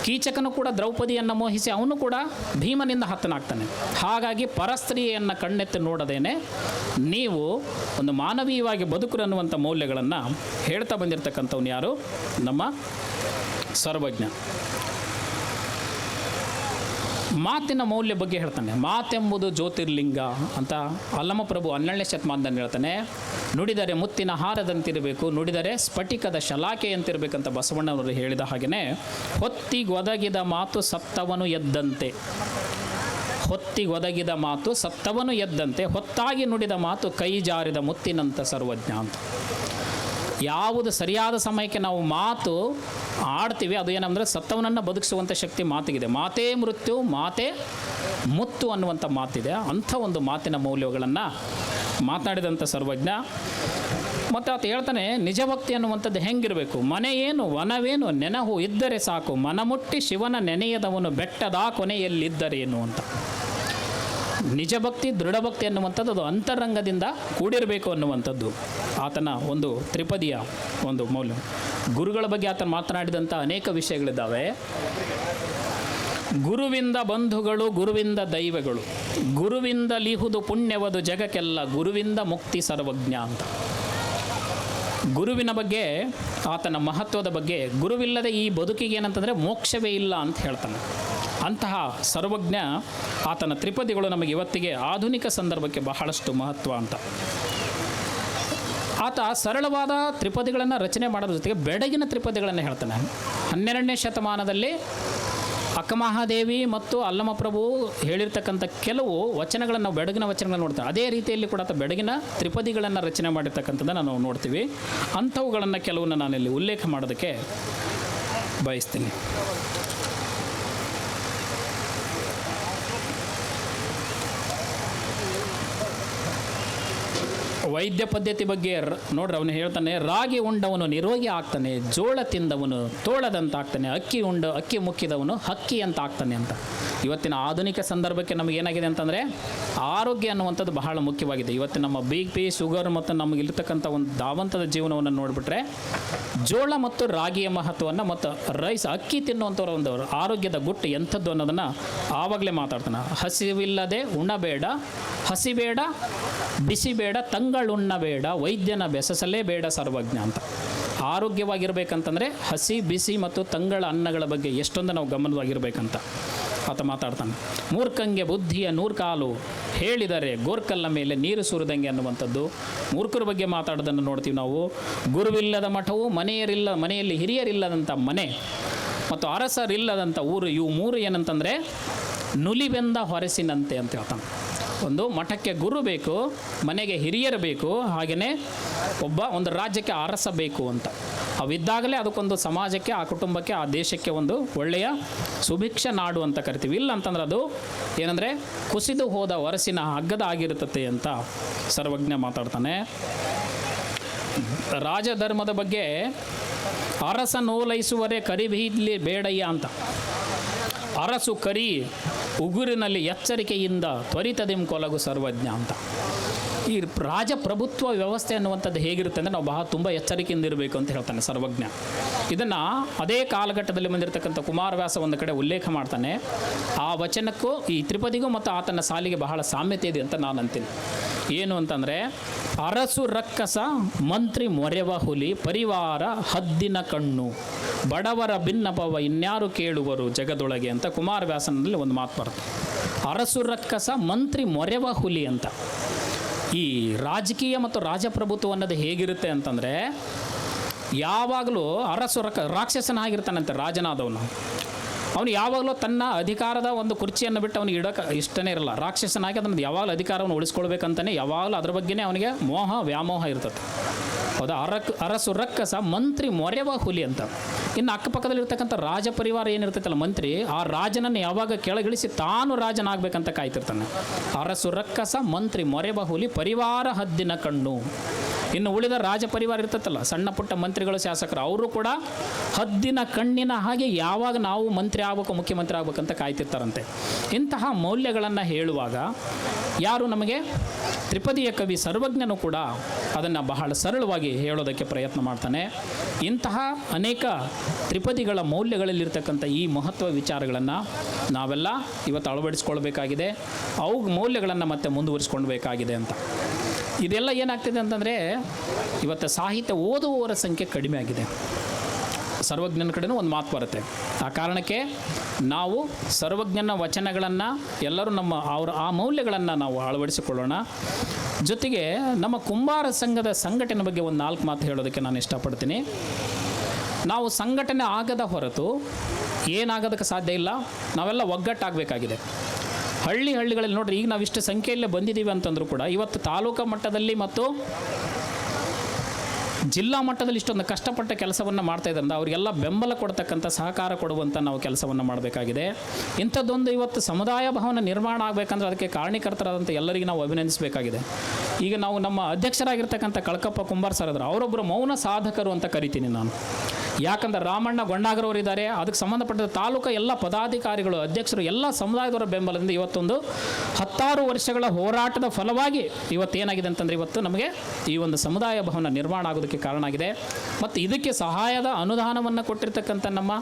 ಕೀಚಕನು ಕೂಡ ದ್ರೌಪದಿಯನ್ನು ಮೋಹಿಸಿ ಅವನು ಕೂಡ ಭೀಮನಿಂದ ಹತನಾಗ್ತಾನೆ. ಹಾಗಾಗಿ ಪರಸ್ತ್ರೀಯನ್ನು ಕಣ್ಣೆತ್ತಿ ನೋಡದೇನೆ ನೀವು ಒಂದು ಮಾನವೀಯವಾಗಿ ಬದುಕು ಅನ್ನುವಂಥ ಮೌಲ್ಯಗಳನ್ನು ಹೇಳ್ತಾ ಬಂದಿರತಕ್ಕಂಥವ್ನು ಯಾರು? ನಮ್ಮ ಸರ್ವಜ್ಞ. ಮಾತಿನ ಮೌಲ್ಯ ಬಗ್ಗೆ ಹೇಳ್ತಾನೆ. ಮಾತೆಂಬುದು ಜ್ಯೋತಿರ್ಲಿಂಗ ಅಂತ ಅಲ್ಲಮಪ್ರಭು 12ನೇ ಶತಮಾನದಲ್ಲಿ ಹೇಳ್ತಾನೆ. ನುಡಿದರೆ ಮುತ್ತಿನ ಹಾರದಂತಿರಬೇಕು, ನುಡಿದರೆ ಸ್ಫಟಿಕದ ಶಲಾಕೆಯಂತಿರಬೇಕಂತ ಬಸವಣ್ಣವರು ಹೇಳಿದ ಹಾಗೆಯೇ, ಹೊತ್ತಿಗೊದಗಿದ ಮಾತು ಸತ್ತವನು ಎದ್ದಂತೆ, ಹೊತ್ತಿಗೊದಗಿದ ಮಾತು ಸತ್ತವನು ಎದ್ದಂತೆ, ಹೊತ್ತಾಗಿ ನುಡಿದ ಮಾತು ಕೈ ಜಾರಿದ ಮುತ್ತಿನಂತ ಸರ್ವಜ್ಞ ಅಂತ. ಯಾವುದು ಸರಿಯಾದ ಸಮಯಕ್ಕೆ ನಾವು ಮಾತು ಆಡ್ತೀವಿ ಅದು ಏನಂದರೆ ಸತ್ತವನನ್ನು ಬದುಕಿಸುವಂಥ ಶಕ್ತಿ ಮಾತಿಗಿದೆ. ಮಾತೇ ಮೃತ್ಯು, ಮಾತೇ ಮುತ್ತು ಅನ್ನುವಂಥ ಮಾತಿದೆ. ಅಂಥ ಒಂದು ಮಾತಿನ ಮೌಲ್ಯಗಳನ್ನು ಮಾತನಾಡಿದಂಥ ಸರ್ವಜ್ಞ. ಮತ್ತು ಆತ ಹೇಳ್ತಾನೆ, ನಿಜಭಕ್ತಿ ಅನ್ನುವಂಥದ್ದು ಹೆಂಗಿರಬೇಕು? ಮನೆಯೇನು ವನವೇನು ನೆನಹು ಇದ್ದರೆ ಸಾಕು, ಮನಮುಟ್ಟಿ ಶಿವನ ನೆನೆಯದವನು ಬೆಟ್ಟದ ಕೊನೆಯಲ್ಲಿದ್ದರೇನು ಅಂತ. ನಿಜಭಕ್ತಿ, ದೃಢಭಕ್ತಿ ಅನ್ನುವಂಥದ್ದು ಅದು ಅಂತರಂಗದಿಂದ ಕೂಡಿರಬೇಕು ಅನ್ನುವಂಥದ್ದು ಆತನ ಒಂದು ತ್ರಿಪದಿಯ ಒಂದು ಮೌಲ್ಯ. ಗುರುಗಳ ಬಗ್ಗೆ ಆತನ ಮಾತನಾಡಿದಂಥ ಅನೇಕ ವಿಷಯಗಳಿದ್ದಾವೆ. ಗುರುವಿಂದ ಬಂಧುಗಳು, ಗುರುವಿಂದ ದೈವಗಳು, ಗುರುವಿಂದ ಲಿಹುದು ಪುಣ್ಯವದು ಜಗಕ್ಕೆಲ್ಲ, ಗುರುವಿಂದ ಮುಕ್ತಿ ಸರ್ವಜ್ಞ ಅಂತ. ಗುರುವಿನ ಬಗ್ಗೆ, ಆತನ ಮಹತ್ವದ ಬಗ್ಗೆ, ಗುರುವಿಲ್ಲದೆ ಈ ಬದುಕಿಗೆ ಏನಂತಂದರೆ ಮೋಕ್ಷವೇ ಇಲ್ಲ ಅಂತ ಹೇಳ್ತಾನೆ. ಅಂತಹ ಸರ್ವಜ್ಞ ಆತನ ತ್ರಿಪದಿಗಳು ನಮಗೆ ಇವತ್ತಿಗೆ ಆಧುನಿಕ ಸಂದರ್ಭಕ್ಕೆ ಬಹಳಷ್ಟು ಮಹತ್ವ ಅಂತ. ಆತ ಸರಳವಾದ ತ್ರಿಪದಿಗಳನ್ನು ರಚನೆ ಮಾಡೋದ್ರ ಜೊತೆಗೆ ಬೆಡಗಿನ ತ್ರಿಪದಿಗಳನ್ನು ಹೇಳ್ತಾನೆ. 12ನೇ ಶತಮಾನದಲ್ಲಿ ಅಕ್ಕಮಹಾದೇವಿ ಮತ್ತು ಅಲ್ಲಮಪ್ರಭು ಹೇಳಿರ್ತಕ್ಕಂಥ ಕೆಲವು ವಚನಗಳನ್ನು ನಾವು ಬೆಡಗಿನ ವಚನಗಳನ್ನು ನೋಡ್ತೇವೆ. ಅದೇ ರೀತಿಯಲ್ಲಿ ಕೂಡ ಆತ ಬೆಡಗಿನ ತ್ರಿಪದಿಗಳನ್ನು ರಚನೆ ಮಾಡಿರ್ತಕ್ಕಂಥದ್ದನ್ನು ನಾವು ನೋಡ್ತೀವಿ. ಅಂಥವುಗಳನ್ನು ಕೆಲವನ್ನು ನಾನಿಲ್ಲಿ ಉಲ್ಲೇಖ ಮಾಡೋದಕ್ಕೆ ಬಯಸ್ತೀನಿ. ವೈದ್ಯ ಪದ್ಧತಿ ಬಗ್ಗೆ ನೋಡ್ರಿ, ಅವನು ಹೇಳ್ತಾನೆ, ರಾಗಿ ಉಂಡವನು ನಿರೋಗಿ ಆಗ್ತಾನೆ, ಜೋಳ ತಿಂದವನು ತೋಳದಂತಾಗ್ತಾನೆ, ಅಕ್ಕಿ ಮುಕ್ಕಿದವನು ಹಕ್ಕಿ ಅಂತ ಆಗ್ತಾನೆ ಅಂತ. ಇವತ್ತಿನ ಆಧುನಿಕ ಸಂದರ್ಭಕ್ಕೆ ನಮಗೇನಾಗಿದೆ ಅಂತಂದರೆ ಆರೋಗ್ಯ ಅನ್ನುವಂಥದ್ದು ಬಹಳ ಮುಖ್ಯವಾಗಿದೆ. ಇವತ್ತು ನಮ್ಮ BP, ಶುಗರ್ ಮತ್ತು ನಮಗಿರ್ತಕ್ಕಂಥ ಒಂದು ಧಾವಂತದ ಜೀವನವನ್ನು ನೋಡಿಬಿಟ್ರೆ ಜೋಳ ಮತ್ತು ರಾಗಿಯ ಮಹತ್ವವನ್ನು ಮತ್ತು ರೈಸ್, ಅಕ್ಕಿ ತಿನ್ನುವಂಥವ್ರ ಒಂದು ಆರೋಗ್ಯದ ಗುಟ್ಟು ಎಂಥದ್ದು ಅನ್ನೋದನ್ನು ಆವಾಗಲೇ ಮಾತಾಡ್ತಾನೆ. ಹಸಿವಿಲ್ಲದೆ ಉಣ್ಣಬೇಡ, ಹಸಿಬೇಡ ಬಿಸಿಬೇಡ, ತಂಗಳುಣ್ಣಬೇಡ, ವೈದ್ಯನ ಬೆಸಸಲೇಬೇಡ ಸರ್ವಜ್ಞ ಅಂತ. ಆರೋಗ್ಯವಾಗಿರ್ಬೇಕಂತಂದರೆ ಹಸಿ ಬಿಸಿ ಮತ್ತು ತಂಗಳ ಅನ್ನಗಳ ಬಗ್ಗೆ ಎಷ್ಟೊಂದು ನಾವು ಗಮನವಾಗಿರ್ಬೇಕಂತ ಆತ ಮಾತಾಡ್ತಾನೆ. ಮೂರ್ಖಂಗೆ ಬುದ್ಧಿಯ ನೂರ್ಕಾಲು ಹೇಳಿದರೆ ಗೋರ್ಕಲ್ಲ ಮೇಲೆ ನೀರು ಸುರಿದಂಗೆ ಅನ್ನುವಂಥದ್ದು ಮೂರ್ಖರ ಬಗ್ಗೆ ಮಾತಾಡೋದನ್ನು ನೋಡ್ತೀವಿ ನಾವು. ಗುರುವಿಲ್ಲದ ಮಠವು, ಮನೆಯಲ್ಲಿ ಹಿರಿಯರಿಲ್ಲದಂಥ ಮನೆ ಮತ್ತು ಅರಸರಿಲ್ಲದಂಥ ಊರು, ಇವು 3 ಏನಂತಂದರೆ ನುಲಿಬೆಂದ ಹೊರಸಿನಂತೆ ಅಂತ ಹೇಳ್ತಾನೆ. ಒಂದು ಮಠಕ್ಕೆ ಗುರು ಬೇಕು, ಮನೆಗೆ ಹಿರಿಯರು ಬೇಕು, ಹಾಗೆಯೇ ಒಂದು ರಾಜ್ಯಕ್ಕೆ ಅರಸ ಬೇಕು ಅಂತ. ಅವಿದ್ದಾಗಲೇ ಅದಕ್ಕೊಂದು ಸಮಾಜಕ್ಕೆ, ಆ ಕುಟುಂಬಕ್ಕೆ, ಆ ದೇಶಕ್ಕೆ ಒಂದು ಒಳ್ಳೆಯ ಸುಭಿಕ್ಷ ನಾಡು ಅಂತ ಕರಿತೀವಿ. ಇಲ್ಲ ಅಂತಂದ್ರೆ ಅದು ಏನಂದರೆ ಕುಸಿದು ಹೋದ ವರಸಿನ ಹಗ್ಗದ ಆಗಿರುತ್ತದೆ ಅಂತ ಸರ್ವಜ್ಞ ಮಾತಾಡ್ತಾನೆ. ರಾಜಧರ್ಮದ ಬಗ್ಗೆ ಅರಸ ನೋಲೈಸುವರೆ ಕರಿಬೀದ್ಲಿ ಬೇಡಯ್ಯ ಅಂತ. ಅರಸು ಕರಿ ಉಗುರಿನಲ್ಲಿ ಎಚ್ಚರಿಕೆಯಿಂದ ತ್ವರಿತದಿಂ ಕೊಲಗು ಸರ್ವಜ್ಞ ಅಂತ. ಈ ರಾಜಪ್ರಭುತ್ವ ವ್ಯವಸ್ಥೆ ಅನ್ನುವಂಥದ್ದು ಹೇಗಿರುತ್ತೆ ಅಂದರೆ ನಾವು ತುಂಬ ಎಚ್ಚರಿಕೆಯಿಂದ ಇರಬೇಕು ಅಂತ ಹೇಳ್ತಾನೆ ಸರ್ವಜ್ಞ. ಇದನ್ನು ಅದೇ ಕಾಲಘಟ್ಟದಲ್ಲಿ ಬಂದಿರತಕ್ಕಂಥ ಕುಮಾರವ್ಯಾಸ ಒಂದು ಕಡೆ ಉಲ್ಲೇಖ ಮಾಡ್ತಾನೆ. ಆ ವಚನಕ್ಕೂ ಈ ತ್ರಿಪದಿಗೂ ಮತ್ತು ಆತನ ಸಾಲಿಗೆ ಬಹಳ ಸಾಮ್ಯತೆ ಇದೆ ಅಂತ ನಾನು ಅಂತೀನಿ. ಏನು ಅಂತಂದರೆ, ಅರಸು ರಕ್ಕಸ ಮಂತ್ರಿ ಮೊರೆವ ಹುಲಿ ಪರಿವಾರ ಹದ್ದಿನ ಕಣ್ಣು. ಬಡವರ ಭಿನ್ನಭವ ಇನ್ಯಾರು ಕೇಳುವರು ಜಗದೊಳಗೆ ಅಂತ ಕುಮಾರವ್ಯಾಸನಲ್ಲಿ ಒಂದು ಮಾತು ಬರುತ್ತೆ. ಅರಸು ರಕ್ಕಸ ಮಂತ್ರಿ ಮೊರೆವ ಹುಲಿ ಅಂತ. ಈ ರಾಜಕೀಯ ಮತ್ತು ರಾಜಪ್ರಭುತ್ವ ಅನ್ನೋದು ಹೇಗಿರುತ್ತೆ ಅಂತಂದರೆ, ಯಾವಾಗಲೂ ಅರಸು ರಾಕ್ಷಸನಾಗಿರ್ತಾನಂತೆ ರಾಜನಾದವನು. ಅವನು ಯಾವಾಗಲೂ ತನ್ನ ಅಧಿಕಾರದ ಒಂದು ಕುರ್ಚಿಯನ್ನು ಬಿಟ್ಟು ಅವನಿಗೆ ಇಡೋಕೆ ಇಷ್ಟನೇ ಇರಲ್ಲ. ರಾಕ್ಷಸನಾಗಿ ಅದನ್ನು ಯಾವಾಗಲೂ ಅಧಿಕಾರವನ್ನು ಉಳಿಸ್ಕೊಳ್ಬೇಕಂತಲೇ ಯಾವಾಗಲೂ ಅದ್ರ ಬಗ್ಗೆನೇ ಅವನಿಗೆ ಮೋಹ ವ್ಯಾಮೋಹ ಇರ್ತದೆ. ಹೌದಾ? ಅರಸು ರಕ್ಕಸ ಮಂತ್ರಿ ಮೊರೆವ ಹುಲಿ ಅಂತ. ಇನ್ನು ಅಕ್ಕಪಕ್ಕದಲ್ಲಿರ್ತಕ್ಕಂಥ ರಾಜ ಪರಿವಾರ ಏನಿರ್ತೈತಲ್ಲ ಮಂತ್ರಿ, ಆ ರಾಜನನ್ನು ಯಾವಾಗ ಕೆಳಗಿಳಿಸಿ ತಾನು ರಾಜನಾಗಬೇಕಂತ ಕಾಯ್ತಿರ್ತಾನೆ. ಅರಸು ರಕ್ಕಸ ಮಂತ್ರಿ ಮೊರೆವ ಹುಲಿ ಪರಿವಾರ ಹದ್ದಿನ ಕಣ್ಣು. ಇನ್ನು ಉಳಿದ ರಾಜ ಪರಿವಾರ ಇರ್ತೈತಲ್ಲ, ಸಣ್ಣ ಪುಟ್ಟ ಮಂತ್ರಿಗಳು ಶಾಸಕರು, ಅವರು ಕೂಡ ಹದ್ದಿನ ಕಣ್ಣಿನ ಹಾಗೆ ಯಾವಾಗ ನಾವು ಮಂತ್ರಿ ಆಗಬೇಕು ಮುಖ್ಯಮಂತ್ರಿ ಆಗಬೇಕಂತ ಕಾಯ್ತಿರ್ತಾರಂತೆ. ಇಂತಹ ಮೌಲ್ಯಗಳನ್ನು ಹೇಳುವಾಗ ಯಾರು ನಮಗೆ ತ್ರಿಪದಿಯ ಕವಿ ಸರ್ವಜ್ಞನು ಕೂಡ ಅದನ್ನು ಬಹಳ ಸರಳವಾಗಿ ಹೇಳೋದಕ್ಕೆ ಪ್ರಯತ್ನ ಮಾಡ್ತಾನೆ. ಇಂತಹ ಅನೇಕ ತ್ರಿಪದಿಗಳ ಮೌಲ್ಯಗಳಲ್ಲಿರ್ತಕ್ಕಂಥ ಈ ಮಹತ್ವ ವಿಚಾರಗಳನ್ನು ನಾವೆಲ್ಲ ಇವತ್ತು ಅಳವಡಿಸ್ಕೊಳ್ಬೇಕಾಗಿದೆ. ಅವು ಮೌಲ್ಯಗಳನ್ನು ಮತ್ತೆ ಮುಂದುವರಿಸ್ಕೊಳ್ಬೇಕಾಗಿದೆ ಅಂತ. ಇದೆಲ್ಲ ಏನಾಗ್ತಿದೆ ಅಂತಂದರೆ, ಇವತ್ತು ಸಾಹಿತ್ಯ ಓದುವವರ ಸಂಖ್ಯೆ ಕಡಿಮೆ ಆಗಿದೆ. ಸರ್ವಜ್ಞನ ಕಡೆನೂ ಒಂದು ಮಾತು ಬರುತ್ತೆ. ಆ ಕಾರಣಕ್ಕೆ ನಾವು ಸರ್ವಜ್ಞನ ವಚನಗಳನ್ನು ಎಲ್ಲರೂ ಆ ಮೌಲ್ಯಗಳನ್ನು ನಾವು ಅಳವಡಿಸಿಕೊಳ್ಳೋಣ. ಜೊತೆಗೆ ನಮ್ಮ ಕುಂಬಾರ ಸಂಘದ ಸಂಘಟನೆ ಬಗ್ಗೆ ಒಂದು 4 ಮಾತು ಹೇಳೋದಕ್ಕೆ ನಾನು ಇಷ್ಟಪಡ್ತೀನಿ. ನಾವು ಸಂಘಟನೆ ಆಗದ ಹೊರತು ಏನಾಗೋದಕ್ಕೆ ಸಾಧ್ಯ ಇಲ್ಲ. ನಾವೆಲ್ಲ ಒಗ್ಗಟ್ಟಾಗಬೇಕಾಗಿದೆ. ಹಳ್ಳಿಗಳಲ್ಲಿ ನೋಡ್ರಿ, ಈಗ ನಾವು ಇಷ್ಟು ಸಂಖ್ಯೆಯಲ್ಲೇ ಬಂದಿದ್ದೀವಿ ಅಂತಂದ್ರೂ ಕೂಡ ಇವತ್ತು ತಾಲೂಕು ಮಟ್ಟದಲ್ಲಿ ಮತ್ತು ಜಿಲ್ಲಾ ಮಟ್ಟದಲ್ಲಿ ಇಷ್ಟೊಂದು ಕಷ್ಟಪಟ್ಟ ಕೆಲಸವನ್ನು ಮಾಡ್ತಾ ಇದ್ದರಿಂದ ಅವರಿಗೆಲ್ಲ ಬೆಂಬಲ ಕೊಡ್ತಕ್ಕಂಥ ಸಹಕಾರ ಕೊಡುವಂಥ ನಾವು ಕೆಲಸವನ್ನು ಮಾಡಬೇಕಾಗಿದೆ. ಇಂಥದ್ದೊಂದು ಇವತ್ತು ಸಮುದಾಯ ಭವನ ನಿರ್ಮಾಣ ಆಗಬೇಕಂದ್ರೆ ಅದಕ್ಕೆ ಕಾರಣೀಕರ್ತರಾದಂಥ ಎಲ್ಲರಿಗೂ ನಾವು ಅಭಿನಂದಿಸಬೇಕಾಗಿದೆ. ಈಗ ನಾವು ನಮ್ಮ ಅಧ್ಯಕ್ಷರಾಗಿರ್ತಕ್ಕಂಥ ಕಳಕಪ್ಪ ಕುಂಬಾರ್ ಸರ್ ಇದ್ದಾರೆ, ಅವರೊಬ್ಬರು ಮೌನ ಸಾಧಕರು ಅಂತ ಕರಿತೀನಿ ನಾನು. ಯಾಕಂದ್ರೆ ರಾಮಣ್ಣ ಗೊಂಡಾಗರವರು ಇದ್ದಾರೆ, ಅದಕ್ಕೆ ಸಂಬಂಧಪಟ್ಟ ತಾಲೂಕು ಎಲ್ಲ ಪದಾಧಿಕಾರಿಗಳು, ಅಧ್ಯಕ್ಷರು, ಎಲ್ಲ ಸಮುದಾಯದವರ ಬೆಂಬಲದಿಂದ ಇವತ್ತೊಂದು 10 ವರ್ಷಗಳ ಹೋರಾಟದ ಫಲವಾಗಿ ಇವತ್ತೇನಾಗಿದೆ ಅಂತಂದರೆ ಇವತ್ತು ನಮಗೆ ಈ ಒಂದು ಸಮುದಾಯ ಭವನ ನಿರ್ಮಾಣ ಆಗೋದಕ್ಕೆ ಕಾರಣ ಆಗಿದೆ. ಮತ್ತು ಇದಕ್ಕೆ ಸಹಾಯದ ಅನುದಾನವನ್ನು ಕೊಟ್ಟಿರ್ತಕ್ಕಂಥ ನಮ್ಮ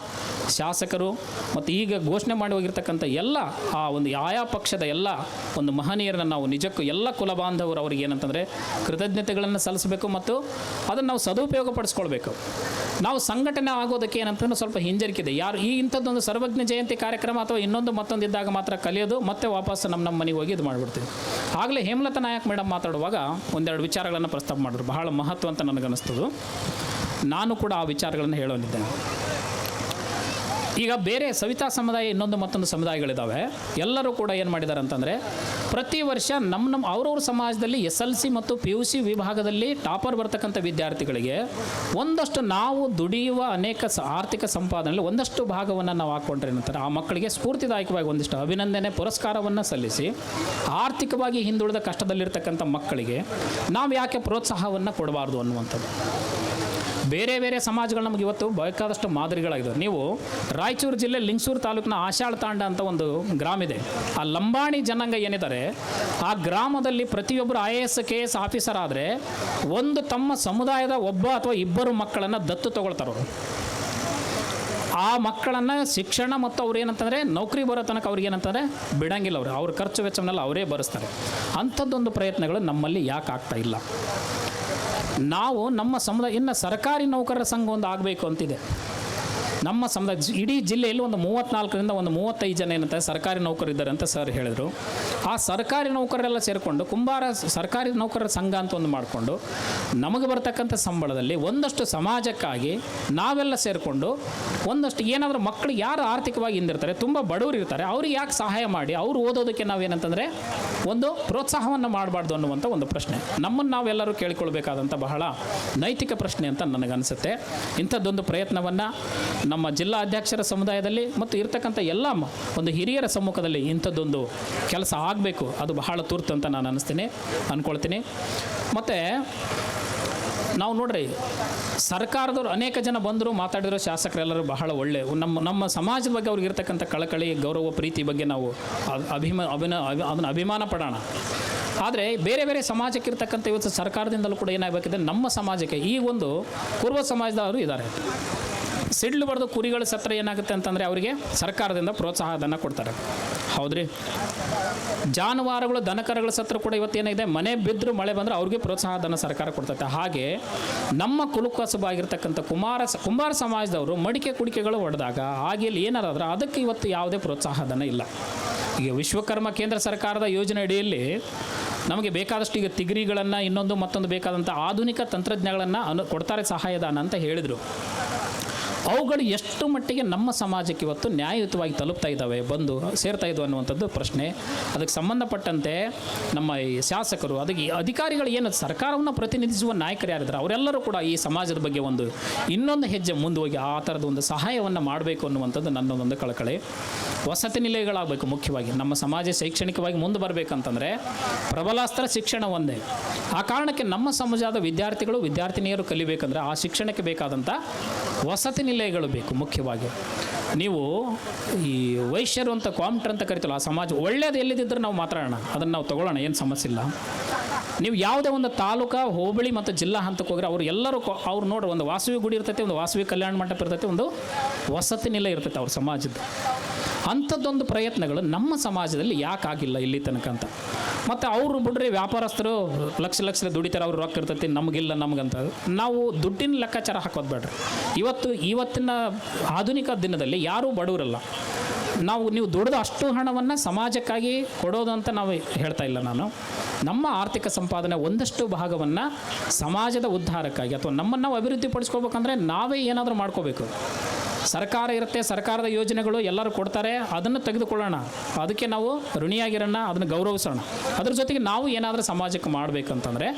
ಶಾಸಕರು ಮತ್ತು ಈಗ ಘೋಷಣೆ ಮಾಡಿ ಹೋಗಿರ್ತಕ್ಕಂಥ ಎಲ್ಲ ಆ ಒಂದು ಆಯಾ ಪಕ್ಷದ ಎಲ್ಲ ಒಂದು ಮಹನೀಯರನ್ನು ನಾವು ನಿಜಕ್ಕೂ ಎಲ್ಲ ಕುಲ ಬಾಂಧವರು ಅವರಿಗೆ ಏನಂತಂದರೆ ಕೃತಜ್ಞತೆಗಳನ್ನು ಸಲ್ಲಿಸಬೇಕು ಮತ್ತು ಅದನ್ನು ನಾವು ಸದುಪಯೋಗ ಪಡಿಸ್ಕೊಳ್ಬೇಕು. ನಾವು ಸಂಘಟನೆ ಆಗೋದಕ್ಕೆ ಏನಂತಂದ್ರೆ ಸ್ವಲ್ಪ ಹಿಂಜರಿಕಿದೆ. ಯಾರು ಈ ಇಂಥದ್ದೊಂದು ಸರ್ವಜ್ಞ ಜಯಂತಿ ಕಾರ್ಯಕ್ರಮ ಅಥವಾ ಮತ್ತೊಂದು ಇದ್ದಾಗ ಮಾತ್ರ ಕಲಿಯೋದು, ಮತ್ತೆ ವಾಪಸ್ ನಮ್ಮ ಮನೆಗೆ ಹೋಗಿ ಇದು ಮಾಡಿಬಿಡ್ತೀವಿ. ಆಗಲೇ ಹೇಮಲತಾ ನಾಯಕ್ ಮೇಡಮ್ ಮಾತಾಡುವಾಗ ಒಂದೆರಡು ವಿಚಾರಗಳನ್ನು ಪ್ರಸ್ತಾಪ ಮಾಡಿದ್ರು, ಬಹಳ ಮಹತ್ವ ಅಂತ ನನಗನ್ನಿಸ್ತದು. ನಾನು ಕೂಡ ಆ ವಿಚಾರಗಳನ್ನು ಹೇಳೋನಿದ್ದೇನೆ. ಈಗ ಬೇರೆ ಸವಿತಾ ಸಮುದಾಯ ಮತ್ತೊಂದು ಸಮುದಾಯಗಳಿದ್ದಾವೆ. ಎಲ್ಲರೂ ಕೂಡ ಏನು ಮಾಡಿದ್ದಾರೆ ಅಂತಂದರೆ ಪ್ರತಿ ವರ್ಷ ನಮ್ಮ ಅವ್ರವ್ರ ಸಮಾಜದಲ್ಲಿ SLC ಮತ್ತು PUC ವಿಭಾಗದಲ್ಲಿ ಟಾಪರ್ ಬರ್ತಕ್ಕಂಥ ವಿದ್ಯಾರ್ಥಿಗಳಿಗೆ ಒಂದಷ್ಟು ನಾವು ದುಡಿಯುವ ಅನೇಕ ಆರ್ಥಿಕ ಸಂಪಾದನೆಯಲ್ಲಿ ಒಂದಷ್ಟು ಭಾಗವನ್ನು ನಾವು ಹಾಕ್ಕೊಂಡ್ರೆ ಏನಂತಾರೆ ಆ ಮಕ್ಕಳಿಗೆ ಸ್ಫೂರ್ತಿದಾಯಕವಾಗಿ ಒಂದಿಷ್ಟು ಅಭಿನಂದನೆ ಪುರಸ್ಕಾರವನ್ನು ಸಲ್ಲಿಸಿ ಆರ್ಥಿಕವಾಗಿ ಹಿಂದುಳಿದ ಕಷ್ಟದಲ್ಲಿರ್ತಕ್ಕಂಥ ಮಕ್ಕಳಿಗೆ ನಾವು ಯಾಕೆ ಪ್ರೋತ್ಸಾಹವನ್ನು ಕೊಡಬಾರ್ದು ಅನ್ನುವಂಥದ್ದು. ಬೇರೆ ಬೇರೆ ಸಮಾಜಗಳು ನಮಗೆ ಇವತ್ತು ಬೇಕಾದಷ್ಟು ಮಾದರಿಗಳಾಗಿದ್ದಾವೆ. ನೀವು ರಾಯಚೂರು ಜಿಲ್ಲೆ ಲಿಂಗಸೂರು ತಾಲೂಕಿನ ಆಶಾಳ್ ತಾಂಡ ಅಂತ ಒಂದು ಗ್ರಾಮ ಇದೆ. ಆ ಲಂಬಾಣಿ ಜನಾಂಗ ಏನಿದ್ದಾರೆ ಆ ಗ್ರಾಮದಲ್ಲಿ ಪ್ರತಿಯೊಬ್ಬರು IAS KS ಆಫೀಸರ್ ಆದರೆ ಒಂದು ತಮ್ಮ ಸಮುದಾಯದ ಒಬ್ಬ ಅಥವಾ ಇಬ್ಬರು ಮಕ್ಕಳನ್ನು ದತ್ತು ತಗೊಳ್ತಾರೆ. ಆ ಮಕ್ಕಳನ್ನು ಶಿಕ್ಷಣ ಮತ್ತು ಅವ್ರು ಏನಂತಂದರೆ ನೌಕರಿ ಬರೋ ತನಕ ಅವ್ರಿಗೆ ಏನಂತಂದರೆ ಬಿಡಂಗಿಲ್ಲ. ಅವ್ರ ಖರ್ಚು ವೆಚ್ಚವನ್ನೆಲ್ಲ ಅವರೇ ಭರಿಸ್ತಾರೆ. ಅಂಥದ್ದೊಂದು ಪ್ರಯತ್ನಗಳು ನಮ್ಮಲ್ಲಿ ಯಾಕೆ ಆಗ್ತಾ ಇಲ್ಲ? ನಾವು ನಮ್ಮ ಸಮುದಾಯ ಇನ್ನು ಸರ್ಕಾರಿ ನೌಕರರ ಸಂಘ ಒಂದು ಆಗಬೇಕು ಅಂತಿದೆ. ನಮ್ಮ ಸಮುದಾಯ ಇಡೀ ಜಿಲ್ಲೆಯಲ್ಲಿ ಒಂದು 34ರಿಂದ ಒಂದು 35 ಜನ ಏನಂತ ಸರ್ಕಾರಿ ನೌಕರಿದ್ದಾರೆ ಅಂತ ಸರ್ ಹೇಳಿದರು. ಆ ಸರ್ಕಾರಿ ನೌಕರರೆಲ್ಲ ಸೇರಿಕೊಂಡು ಸರ್ಕಾರಿ ನೌಕರರ ಸಂಘ ಅಂತ ಒಂದು ಮಾಡಿಕೊಂಡು ನಮಗೆ ಬರ್ತಕ್ಕಂಥ ಸಂಬಳದಲ್ಲಿ ಒಂದಷ್ಟು ಸಮಾಜಕ್ಕಾಗಿ ನಾವೆಲ್ಲ ಸೇರಿಕೊಂಡು ಒಂದಷ್ಟು ಏನಾದರೂ ಮಕ್ಕಳಿಗೆ ಯಾರು ಆರ್ಥಿಕವಾಗಿ ಹಿಂದಿರ್ತಾರೆ, ತುಂಬ ಬಡವರು ಇರ್ತಾರೆ, ಅವ್ರಿಗೆ ಯಾಕೆ ಸಹಾಯ ಮಾಡಿ ಅವ್ರು ಓದೋದಕ್ಕೆ ನಾವೇನಂತಂದರೆ ಒಂದು ಪ್ರೋತ್ಸಾಹವನ್ನು ಮಾಡಬಾರ್ದು ಅನ್ನುವಂಥ ಒಂದು ಪ್ರಶ್ನೆ ನಮ್ಮನ್ನು ನಾವೆಲ್ಲರೂ ಕೇಳಿಕೊಳ್ಬೇಕಾದಂಥ ಬಹಳ ನೈತಿಕ ಪ್ರಶ್ನೆ ಅಂತ ನನಗನ್ನಿಸುತ್ತೆ. ಇಂಥದ್ದೊಂದು ಪ್ರಯತ್ನವನ್ನು ನಮ್ಮ ಜಿಲ್ಲಾ ಅಧ್ಯಕ್ಷರ ಸಮುದಾಯದಲ್ಲಿ ಮತ್ತು ಇರ್ತಕ್ಕಂಥ ಎಲ್ಲ ಒಂದು ಹಿರಿಯರ ಸಮ್ಮುಖದಲ್ಲಿ ಇಂಥದ್ದೊಂದು ಕೆಲಸ ಆಗಬೇಕು, ಅದು ಬಹಳ ತುರ್ತು ಅಂತ ನಾನು ಅಂದ್ಕೊಳ್ತೀನಿ. ಮತ್ತು ನಾವು ನೋಡ್ರಿ ಸರ್ಕಾರದವ್ರು ಅನೇಕ ಜನ ಬಂದರು ಮಾತಾಡಿದ್ರು, ಶಾಸಕರೆಲ್ಲರೂ ಬಹಳ ಒಳ್ಳೆ ನಮ್ಮ ಸಮಾಜದ ಬಗ್ಗೆ ಅವ್ರಿಗೆ ಇರ್ತಕ್ಕಂಥ ಕಳಕಳಿ ಗೌರವ ಪ್ರೀತಿ ಬಗ್ಗೆ ನಾವು ಅದನ್ನು ಅಭಿಮಾನ ಪಡೋಣ. ಆದರೆ ಬೇರೆ ಬೇರೆ ಸಮಾಜಕ್ಕಿರ್ತಕ್ಕಂಥ ಇವತ್ತು ಸರ್ಕಾರದಿಂದಲೂ ಕೂಡ ಏನಾಗಬೇಕಿದೆ ನಮ್ಮ ಸಮಾಜಕ್ಕೆ ಈ ಒಂದು ಪೂರ್ವ ಸಮಾಜದವರು ಇದ್ದಾರೆ. ಸಿಡ್ಲು ಬರೆದು ಕುರಿಗಳ ಸತ್ರ ಏನಾಗುತ್ತೆ ಅಂತಂದರೆ ಅವರಿಗೆ ಸರ್ಕಾರದಿಂದ ಪ್ರೋತ್ಸಾಹಧನ ಕೊಡ್ತಾರೆ. ಹೌದ್ರಿ. ಜಾನುವಾರುಗಳು ದನಕರಗಳ ಸತ್ರ ಕೂಡ ಇವತ್ತೇನಿದೆ, ಮನೆ ಬಿದ್ದರೂ ಮಳೆ ಬಂದರೆ ಅವ್ರಿಗೆ ಪ್ರೋತ್ಸಾಹಧನ ಸರ್ಕಾರ ಕೊಡ್ತೈತೆ. ಹಾಗೆ ನಮ್ಮ ಕುಲಕಸಬಾಗಿರ್ತಕ್ಕಂಥ ಕುಂಬಾರ ಸಮಾಜದವರು ಮಡಿಕೆ ಕುಡಿಕೆಗಳು ಹೊಡೆದಾಗ ಹಾಗೆ ಏನಾರಾದ್ರೆ ಅದಕ್ಕೆ ಇವತ್ತು ಯಾವುದೇ ಪ್ರೋತ್ಸಾಹಧನ ಇಲ್ಲ. ಈಗ ವಿಶ್ವಕರ್ಮ ಕೇಂದ್ರ ಸರ್ಕಾರದ ಯೋಜನೆ ಅಡಿಯಲ್ಲಿ ನಮಗೆ ಬೇಕಾದಷ್ಟು ಈಗ ತಿಗರಿಗಳನ್ನು ಇನ್ನೊಂದು ಮತ್ತೊಂದು ಬೇಕಾದಂಥ ಆಧುನಿಕ ತಂತ್ರಜ್ಞಾನಗಳನ್ನು ಕೊಡ್ತಾರೆ ಸಹಾಯಧನ ಅಂತ ಹೇಳಿದರು. ಅವುಗಳು ಎಷ್ಟು ಮಟ್ಟಿಗೆ ನಮ್ಮ ಸಮಾಜಕ್ಕೆ ಇವತ್ತು ನ್ಯಾಯಯುತವಾಗಿ ತಲುಪ್ತಾ ಇದ್ದಾವೆ, ಬಂದು ಸೇರ್ತಾ ಇದ್ವು ಅನ್ನುವಂಥದ್ದು ಪ್ರಶ್ನೆ. ಅದಕ್ಕೆ ಸಂಬಂಧಪಟ್ಟಂತೆ ನಮ್ಮ ಈ ಶಾಸಕರು, ಅದಕ್ಕೆ ಅಧಿಕಾರಿಗಳು ಏನು ಸರ್ಕಾರವನ್ನು ಪ್ರತಿನಿಧಿಸುವ ನಾಯಕರು ಯಾರಿದ್ದಾರೆ ಅವರೆಲ್ಲರೂ ಕೂಡ ಈ ಸಮಾಜದ ಬಗ್ಗೆ ಒಂದು ಇನ್ನೊಂದು ಹೆಜ್ಜೆ ಮುಂದೆ ಹೋಗಿ ಆ ಥರದ ಒಂದು ಸಹಾಯವನ್ನು ಮಾಡಬೇಕು ಅನ್ನುವಂಥದ್ದು ನನ್ನದೊಂದು ಕಳಕಳಿ. ವಸತಿ ನಿಲಯಗಳಾಗಬೇಕು. ಮುಖ್ಯವಾಗಿ ನಮ್ಮ ಸಮಾಜ ಶೈಕ್ಷಣಿಕವಾಗಿ ಮುಂದೆ ಬರಬೇಕಂತಂದರೆ ಪ್ರಬಲಾಸ್ತ್ರ ಶಿಕ್ಷಣ ಒಂದೇ. ಆ ಕಾರಣಕ್ಕೆ ನಮ್ಮ ಸಮಾಜದ ವಿದ್ಯಾರ್ಥಿಗಳು ವಿದ್ಯಾರ್ಥಿನಿಯರು ಕಲಿಬೇಕಂದ್ರೆ ಆ ಶಿಕ್ಷಣಕ್ಕೆ ಬೇಕಾದಂಥ ವಸತಿ ನಿಲಯಗಳು ಬೇಕು. ಮುಖ್ಯವಾಗಿ ನೀವು ಈ ವೈಶ್ಯರು ಅಂತ ಕಾಂಪ್ಟರ್ ಅಂತ ಕರಿತೀವಲ್ಲ, ಆ ಸಮಾಜ ಒಳ್ಳೆಯದು ಎಲ್ಲಿದ್ದರೆ ನಾವು ಮಾತಾಡೋಣ, ಅದನ್ನು ನಾವು ತೊಗೊಳ್ಳೋಣ, ಏನು ಸಮಸ್ಯೆ ಇಲ್ಲ. ನೀವು ಯಾವುದೇ ಒಂದು ತಾಲೂಕಾ, ಹೋಬಳಿ ಮತ್ತು ಜಿಲ್ಲಾ ಹಂತಕ್ಕೆ ಹೋಗ್ರೆ ಅವ್ರು ಎಲ್ಲರೂ ಅವ್ರು ನೋಡ್ರಿ, ಒಂದು ವಾಸವಿ ಗುಡಿ ಇರ್ತೈತೆ, ಒಂದು ವಾಸವಿ ಕಲ್ಯಾಣ ಮಂಟಪ ಇರ್ತೈತೆ, ಒಂದು ವಸತಿ ನಿಲಯ ಇರ್ತೈತೆ ಅವ್ರ ಸಮಾಜದ. ಅಂಥದ್ದೊಂದು ಪ್ರಯತ್ನಗಳು ನಮ್ಮ ಸಮಾಜದಲ್ಲಿ ಯಾಕಾಗಿಲ್ಲ ಇಲ್ಲಿ ತನಕ ಅಂತ. ಮತ್ತು ಅವರು ಬಿಡ್ರಿ ವ್ಯಾಪಾರಸ್ಥರು ಲಕ್ಷ ದುಡಿತಾರೆ, ಅವ್ರು ರೊಕ್ಕ ಇರ್ತೈತಿ, ನಮಗಿಲ್ಲ ನಮಗಂತ. ನಾವು ದುಡ್ಡಿನ ಲೆಕ್ಕಾಚಾರ ಹಾಕೋದು ಬೇಡ್ರಿ. ಇವತ್ತಿನ ಆಧುನಿಕ ದಿನದಲ್ಲಿ ಯಾರೂ ಬಡವರಲ್ಲ. ನೀವು ದುಡಿದ ಅಷ್ಟು ಹಣವನ್ನು ಸಮಾಜಕ್ಕಾಗಿ ಕೊಡೋದು ಅಂತ ನಾವು ಹೇಳ್ತಾ ಇಲ್ಲ ನಾನು. ನಮ್ಮ ಆರ್ಥಿಕ ಸಂಪಾದನೆ ಒಂದಷ್ಟು ಭಾಗವನ್ನು ಸಮಾಜದ ಉದ್ಧಾರಕ್ಕಾಗಿ ಅಥವಾ ನಮ್ಮನ್ನು ನಾವು ಅಭಿವೃದ್ಧಿಪಡಿಸ್ಕೋಬೇಕಂದ್ರೆ ನಾವೇ ಏನಾದರೂ ಮಾಡ್ಕೋಬೇಕು. ಸರ್ಕಾರ ಇರುತ್ತೆ, ಸರ್ಕಾರದ ಯೋಜನೆಗಳು ಎಲ್ಲರೂ ಕೊಡ್ತಾರೆ, ಅದನ್ನು ತೆಗೆದುಕೊಳ್ಳೋಣ, ಅದಕ್ಕೆ ನಾವು ಋಣಿಯಾಗಿರೋಣ, ಅದನ್ನು ಗೌರವಿಸೋಣ. ಅದ್ರ ಜೊತೆಗೆ ನಾವು ಏನಾದರೂ ಸಮಾಜಕ್ಕೆ ಮಾಡಬೇಕಂತಂದರೆ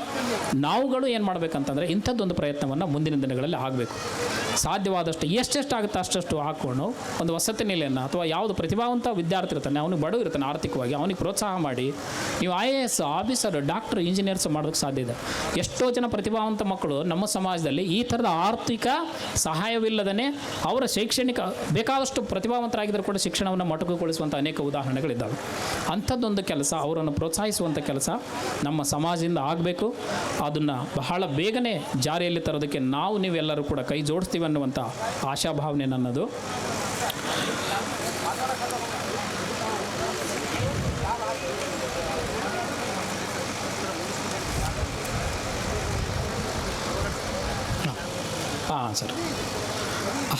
ನಾವುಗಳು ಏನು ಮಾಡಬೇಕಂತಂದರೆ ಇಂಥದ್ದೊಂದು ಪ್ರಯತ್ನವನ್ನು ಮುಂದಿನ ದಿನಗಳಲ್ಲಿ ಆಗಬೇಕು. ಸಾಧ್ಯವಾದಷ್ಟು ಎಷ್ಟೆಷ್ಟು ಆಗುತ್ತೆ ಅಷ್ಟು ಹಾಕ್ಕೊಂಡು ಒಂದು ವಸತಿ ನಿಲಯನ ಅಥವಾ ಯಾವುದು ಪ್ರತಿಭಾವಂತ ವಿದ್ಯಾರ್ಥಿ ಇರ್ತಾನೆ, ಅವನಿಗೆ ಬಡವ ಇರ್ತಾನೆ ಆರ್ಥಿಕವಾಗಿ, ಅವನಿಗೆ ಪ್ರೋತ್ಸಾಹ ಮಾಡಿ ನೀವು IAS ಆಫೀಸರ್, ಡಾಕ್ಟರ್, ಇಂಜಿನಿಯರ್ಸ್ ಮಾಡೋದಕ್ಕೆ ಸಾಧ್ಯ ಇದೆ. ಎಷ್ಟೋ ಜನ ಪ್ರತಿಭಾವಂತ ಮಕ್ಕಳು ನಮ್ಮ ಸಮಾಜದಲ್ಲಿ ಈ ಥರದ ಆರ್ಥಿಕ ಸಹಾಯವಿಲ್ಲದೇ ಅವರ ಶೈಕ್ಷಣಿಕ ಬೇಕಾದಷ್ಟು ಪ್ರತಿಭಾವಂತರಾಗಿದ್ದರೂ ಕೂಡ ಶಿಕ್ಷಣವನ್ನು ಮೊಟಕುಗೊಳಿಸುವಂಥ ಅನೇಕ ಉದಾಹರಣೆಗಳಿದ್ದಾವೆ. ಅಂಥದ್ದೊಂದು ಕೆಲಸ, ಅವರನ್ನು ಪ್ರೋತ್ಸಾಹಿಸುವಂಥ ಕೆಲಸ ನಮ್ಮ ಸಮಾಜದಿಂದ ಆಗಬೇಕು. ಅದನ್ನು ಬಹಳ ಬೇಗನೆ ಜಾರಿಯಲ್ಲಿ ತರೋದಕ್ಕೆ ನೀವೆಲ್ಲರೂ ಕೂಡ ಕೈ ಜೋಡಿಸ್ತೀವಿ ಅನ್ನುವಂಥ ಆಶಾಭಾವನೆ ನನ್ನದು. ಸರ್,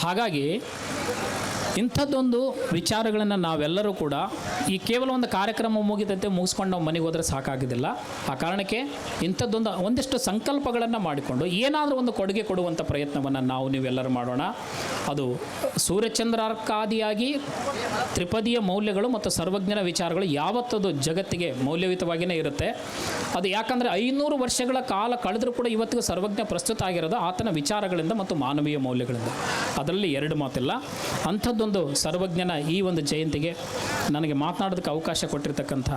ಹಾಗಾಗಿ ಇಂಥದ್ದೊಂದು ವಿಚಾರಗಳನ್ನು ನಾವೆಲ್ಲರೂ ಕೂಡ ಈ ಕೇವಲ ಒಂದು ಕಾರ್ಯಕ್ರಮ ಮುಗಿಸ್ಕೊಂಡು ನಾವು ಮನೆಗೆ ಹೋದರೆ ಸಾಕಾಗೋದಿಲ್ಲ. ಆ ಕಾರಣಕ್ಕೆ ಒಂದಿಷ್ಟು ಸಂಕಲ್ಪಗಳನ್ನು ಮಾಡಿಕೊಂಡು ಏನಾದರೂ ಒಂದು ಕೊಡುಗೆ ಕೊಡುವಂಥ ಪ್ರಯತ್ನವನ್ನು ನೀವೆಲ್ಲರೂ ಮಾಡೋಣ. ಅದು ಸೂರ್ಯಚಂದ್ರಾರ್ಕಾದಿಯಾಗಿ ತ್ರಿಪದಿಯ ಮೌಲ್ಯಗಳು ಮತ್ತು ಸರ್ವಜ್ಞನ ವಿಚಾರಗಳು ಯಾವತ್ತದು ಜಗತ್ತಿಗೆ ಮೌಲ್ಯಯುತವಾಗಿಯೇ ಇರುತ್ತೆ. ಅದು ಯಾಕಂದರೆ 500 ವರ್ಷಗಳ ಕಾಲ ಕಳೆದರೂ ಕೂಡ ಇವತ್ತಿಗೂ ಸರ್ವಜ್ಞ ಪ್ರಸ್ತುತ ಆಗಿರೋದು ಆತನ ವಿಚಾರಗಳಿಂದ ಮತ್ತು ಮಾನವೀಯ ಮೌಲ್ಯಗಳಿಂದ. ಅದರಲ್ಲಿ ಎರಡು ಮಾತಿಲ್ಲ. ಅಂಥದ್ದೊಂದು ಸರ್ವಜ್ಞನ ಈ ಒಂದು ಜಯಂತಿಗೆ ನನಗೆ ಮಾತನಾಡೋದಕ್ಕೆ ಅವಕಾಶ ಕೊಟ್ಟಿರ್ತಕ್ಕಂಥ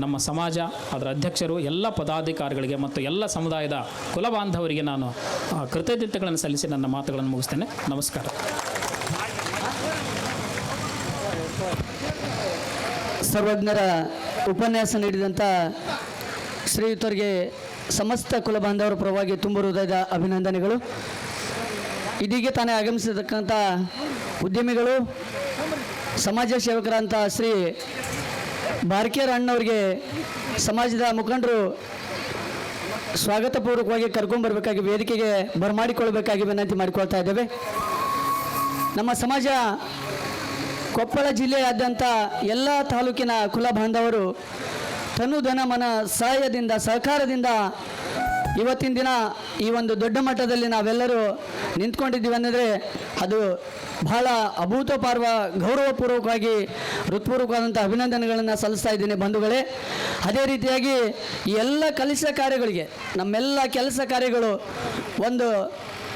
ನಮ್ಮ ಸಮಾಜ, ಅದರ ಅಧ್ಯಕ್ಷರು, ಎಲ್ಲ ಪದಾಧಿಕಾರಿಗಳಿಗೆ ಮತ್ತು ಎಲ್ಲ ಸಮುದಾಯದ ಕುಲಬಾಂಧವರಿಗೆ ನಾನು ಕೃತಜ್ಞತೆಗಳನ್ನು ಸಲ್ಲಿಸಿ ನನ್ನ ಮಾತುಗಳನ್ನು ಮುಗಿಸ್ತೇನೆ. ನಮಸ್ಕಾರ. ಸರ್ವಜ್ಞರ ಉಪನ್ಯಾಸ ನೀಡಿದಂಥ ಶ್ರೀಯುತರಿಗೆ ಸಮಸ್ತ ಕುಲಬಾಂಧವರ ಪರವಾಗಿ ತುಂಬ ಹೃದಯದ ಅಭಿನಂದನೆಗಳು. ಇದೀಗ ತಾನೇ ಆಗಮಿಸಿರ್ತಕ್ಕಂಥ ಉದ್ಯಮಿಗಳು, ಸಮಾಜ ಸೇವಕರಂಥ ಶ್ರೀ ಬಾರ್ಕೇರ್ ಅಣ್ಣವರಿಗೆ ಸಮಾಜದ ಮುಖಂಡರು ಸ್ವಾಗತಪೂರ್ವಕವಾಗಿ ಕರ್ಕೊಂಡ್ಬರ್ಬೇಕಾಗಿ ವೇದಿಕೆಗೆ ಬರಮಾಡಿಕೊಳ್ಬೇಕಾಗಿ ವಿನಂತಿ ಮಾಡಿಕೊಳ್ತಾ ಇದ್ದೇವೆ. ನಮ್ಮ ಸಮಾಜ ಕೊಪ್ಪಳ ಜಿಲ್ಲೆಯಾದ್ಯಂತ ಎಲ್ಲ ತಾಲೂಕಿನ ಕುಲ ಬಾಂಧವರು ತನು ಧನ ಮನ ಸಹಾಯದಿಂದ ಸಹಕಾರದಿಂದ ಇವತ್ತಿನ ದಿನ ಈ ಒಂದು ದೊಡ್ಡ ಮಟ್ಟದಲ್ಲಿ ನಾವೆಲ್ಲರೂ ನಿಂತ್ಕೊಂಡಿದ್ದೀವಿ ಅನ್ನೋದ್ರೆ ಅದು ಬಹಳ ಅಭೂತಪೂರ್ವ ಗೌರವಪೂರ್ವಕವಾಗಿ ಹೃತ್ಪೂರ್ವಕವಾದಂಥ ಅಭಿನಂದನೆಗಳನ್ನು ಸಲ್ಲಿಸ್ತಾ ಇದ್ದೀನಿ ಬಂಧುಗಳೇ. ಅದೇ ರೀತಿಯಾಗಿ ಈ ಎಲ್ಲ ಕೆಲಸ ಕಾರ್ಯಗಳಿಗೆ, ನಮ್ಮೆಲ್ಲ ಕೆಲಸ ಕಾರ್ಯಗಳು ಒಂದು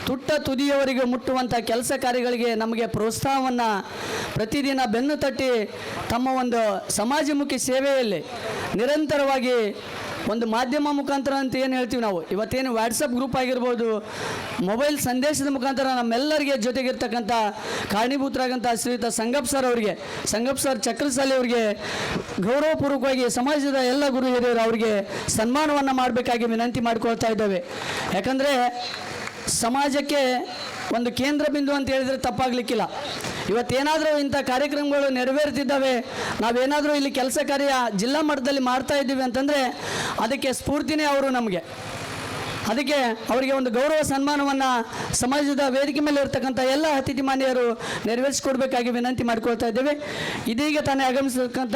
ತುಟ್ಟ ತುದಿಯವರಿಗೆ ಮುಟ್ಟುವಂಥ ಕೆಲಸ ಕಾರ್ಯಗಳಿಗೆ ನಮಗೆ ಪ್ರೋತ್ಸಾಹವನ್ನು ಪ್ರತಿದಿನ ಬೆನ್ನು ತಟ್ಟಿ ತಮ್ಮ ಒಂದು ಸಮಾಜಮುಖಿ ಸೇವೆಯಲ್ಲಿ ನಿರಂತರವಾಗಿ ಒಂದು ಮಾಧ್ಯಮ ಮುಖಾಂತರ ಅಂತ ಏನು ಹೇಳ್ತೀವಿ ನಾವು, ಇವತ್ತೇನು ವಾಟ್ಸಪ್ ಗ್ರೂಪ್ ಆಗಿರ್ಬೋದು, ಮೊಬೈಲ್ ಸಂದೇಶದ ಮುಖಾಂತರ ನಮ್ಮೆಲ್ಲರಿಗೆ ಜೊತೆಗಿರ್ತಕ್ಕಂಥ ಕಾರಣೀಭೂತರಾಗಂಥ ಶ್ರೀಯುತ ಸಂಗಪ್ಪ ಸರ್ ಅವರಿಗೆ, ಸಂಗಪ್ಪ ಸರ್ ಚಕ್ರಸಾಲಿ ಅವರಿಗೆ ಗೌರವಪೂರ್ವಕವಾಗಿ ಸಮಾಜದ ಎಲ್ಲ ಗುರು ಹಿರಿಯರು ಅವರಿಗೆ ಸನ್ಮಾನವನ್ನು ಮಾಡಬೇಕಾಗಿ ವಿನಂತಿ ಮಾಡಿಕೊಳ್ತಾ ಇದ್ದೇವೆ. ಯಾಕಂದರೆ ಸಮಾಜಕ್ಕೆ ಒಂದು ಕೇಂದ್ರ ಬಿಂದು ಅಂತ ಹೇಳಿದರೆ ತಪ್ಪಾಗಲಿಕ್ಕಿಲ್ಲ. ಇವತ್ತೇನಾದರೂ ಇಂಥ ಕಾರ್ಯಕ್ರಮಗಳು ನೆರವೇರ್ತಿದ್ದಾವೆ, ನಾವೇನಾದರೂ ಇಲ್ಲಿ ಕೆಲಸ ಕಾರ್ಯ ಜಿಲ್ಲಾ ಮಟ್ಟದಲ್ಲಿ ಮಾಡ್ತಾ ಇದ್ದೀವಿ ಅಂತಂದರೆ ಅದಕ್ಕೆ ಸ್ಫೂರ್ತಿನೇ ಅವರು ನಮಗೆ. ಅದಕ್ಕೆ ಅವರಿಗೆ ಒಂದು ಗೌರವ ಸನ್ಮಾನವನ್ನು ಸಮಾಜದ ವೇದಿಕೆ ಮೇಲೆ ಇರ್ತಕ್ಕಂಥ ಎಲ್ಲ ಅತಿಥಿ ಮಾನ್ಯರು ನೆರವೇರಿಸಿಕೊಡ್ಬೇಕಾಗಿ ವಿನಂತಿ ಮಾಡಿಕೊಳ್ತಾ ಇದ್ದೇವೆ. ಇದೀಗ ತಾನೇ ಆಗಮಿಸತಕ್ಕಂಥ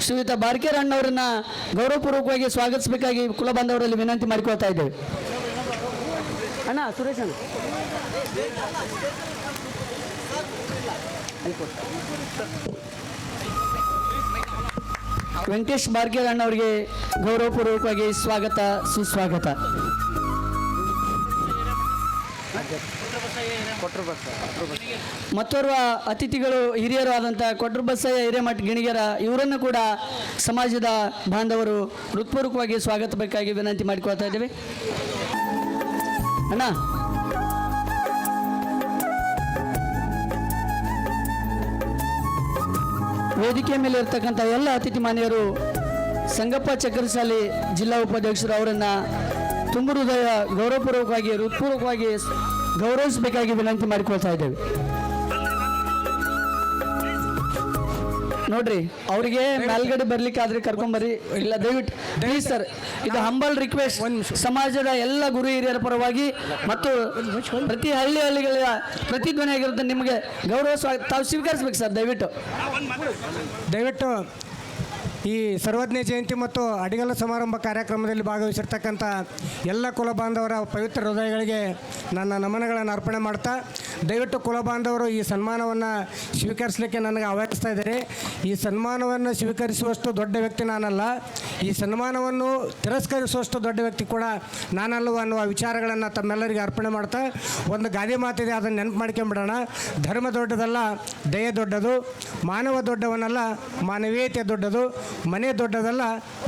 ಶ್ರೀಯುತ ಬಾರ್ಕೇರ್ ಅಣ್ಣವರನ್ನು ಗೌರವಪೂರ್ವಕವಾಗಿ ಸ್ವಾಗತಿಸಬೇಕಾಗಿ ಕುಲಬಾಂಧವರಲ್ಲಿ ವಿನಂತಿ ಮಾಡಿಕೊಳ್ತಾ ಇದ್ದೇವೆ. ಅಣ್ಣ ಸುರೇಶ್ ಅಣ್ಣ ವೆಂಕಟೇಶ್ ಬಾರ್ಕೇರ್ ಅಣ್ಣವರಿಗೆ ಗೌರವಪೂರ್ವಕವಾಗಿ ಸ್ವಾಗತ ಸುಸ್ವಾಗತ. ಮತ್ತೋರ್ವ ಅತಿಥಿಗಳು ಹಿರಿಯರು ಆದಂಥ ಕೊಟ್ರಬಸಯ್ಯ ಹಿರೇಮಠ ಗಿಣಿಗೆರ ಇವರನ್ನು ಕೂಡ ಸಮಾಜದ ಬಾಂಧವರು ಹೃತ್ಪೂರ್ವಕವಾಗಿ ಸ್ವಾಗತಿಸಬೇಕಾಗಿ ವಿನಂತಿ ಮಾಡಿಕೊಳ್ತಾ ಇದ್ದೇವೆ. ಅಣ್ಣ ವೇದಿಕೆಯ ಮೇಲೆ ಇರ್ತಕ್ಕಂಥ ಎಲ್ಲ ಅತಿಥಿ ಮಾನ್ಯರು ಸಂಗಪ್ಪ ಚಕ್ರಸಾಲಿ ಜಿಲ್ಲಾ ಉಪಾಧ್ಯಕ್ಷರು ಅವರನ್ನು ತುಂಬ ಹೃದಯ ಗೌರವಪೂರ್ವಕವಾಗಿ ಹೃತ್ಪೂರ್ವಕವಾಗಿ ಗೌರವಿಸಬೇಕಾಗಿ ವಿನಂತಿ ಮಾಡಿಕೊಳ್ತಾ ಇದ್ದೇವೆ. ನೋಡ್ರಿ ಅವರಿಗೆ ಮೇಲ್ಗಡೆ ಬರ್ಲಿಕ್ಕಾದ್ರೆ ಕರ್ಕೊಂಬರ್ರಿ, ಇಲ್ಲ ದಯವಿಟ್ಟು ಪ್ಲೀಸ್ ಸರ್, ಇದು ಹಂಬಲ್ ರಿಕ್ವೆಸ್ಟ್ ಸಮಾಜದ ಎಲ್ಲ ಗುರು ಹಿರಿಯರ ಪರವಾಗಿ ಮತ್ತು ಪ್ರತಿ ಹಳ್ಳಿಗಳ ಪ್ರತಿಧ್ವನಿಯಾಗಿರುತ್ತೆ. ನಿಮಗೆ ಗೌರವ ತಾವು ಸ್ವೀಕರಿಸ್ಬೇಕು ಸರ್. ದಯವಿಟ್ಟು ಈ ಸರ್ವಜ್ಞ ಜಯಂತಿ ಮತ್ತು ಅಡಿಗಲ್ಲ ಸಮಾರಂಭ ಕಾರ್ಯಕ್ರಮದಲ್ಲಿ ಭಾಗವಹಿಸಿರ್ತಕ್ಕಂಥ ಎಲ್ಲ ಕುಲಬಾಂಧವರ ಪವಿತ್ರ ಹೃದಯಗಳಿಗೆ ನನ್ನ ನಮನಗಳನ್ನು ಅರ್ಪಣೆ ಮಾಡ್ತಾ, ದಯವಿಟ್ಟು ಕುಲಬಾಂಧವರು ಈ ಸನ್ಮಾನವನ್ನು ಸ್ವೀಕರಿಸಲಿಕ್ಕೆ ನನಗೆ ಆಹ್ವಾನಿಸ್ತಾ ಇದ್ದಾರೆ. ಈ ಸನ್ಮಾನವನ್ನು ಸ್ವೀಕರಿಸುವಷ್ಟು ದೊಡ್ಡ ವ್ಯಕ್ತಿ ನಾನಲ್ಲ, ಈ ಸನ್ಮಾನವನ್ನು ತಿರಸ್ಕರಿಸುವಷ್ಟು ದೊಡ್ಡ ವ್ಯಕ್ತಿ ಕೂಡ ನಾನಲ್ಲವ ಅನ್ನುವ ವಿಚಾರಗಳನ್ನು ತಮ್ಮೆಲ್ಲರಿಗೆ ಅರ್ಪಣೆ ಮಾಡ್ತಾ, ಒಂದು ಗಾದೆ ಮಾತಿದೆ, ಅದನ್ನು ನೆನಪು ಮಾಡ್ಕೊಂಬಿಡೋಣ. ಧರ್ಮ ದೊಡ್ಡದಲ್ಲ, ದಯೆ ದೊಡ್ಡದು. ಮಾನವ ದೊಡ್ಡವನಲ್ಲ, ಮಾನವೀಯತೆ ದೊಡ್ಡದು. ಮನೆ ದೊಡ್ಡದಲ್ಲ,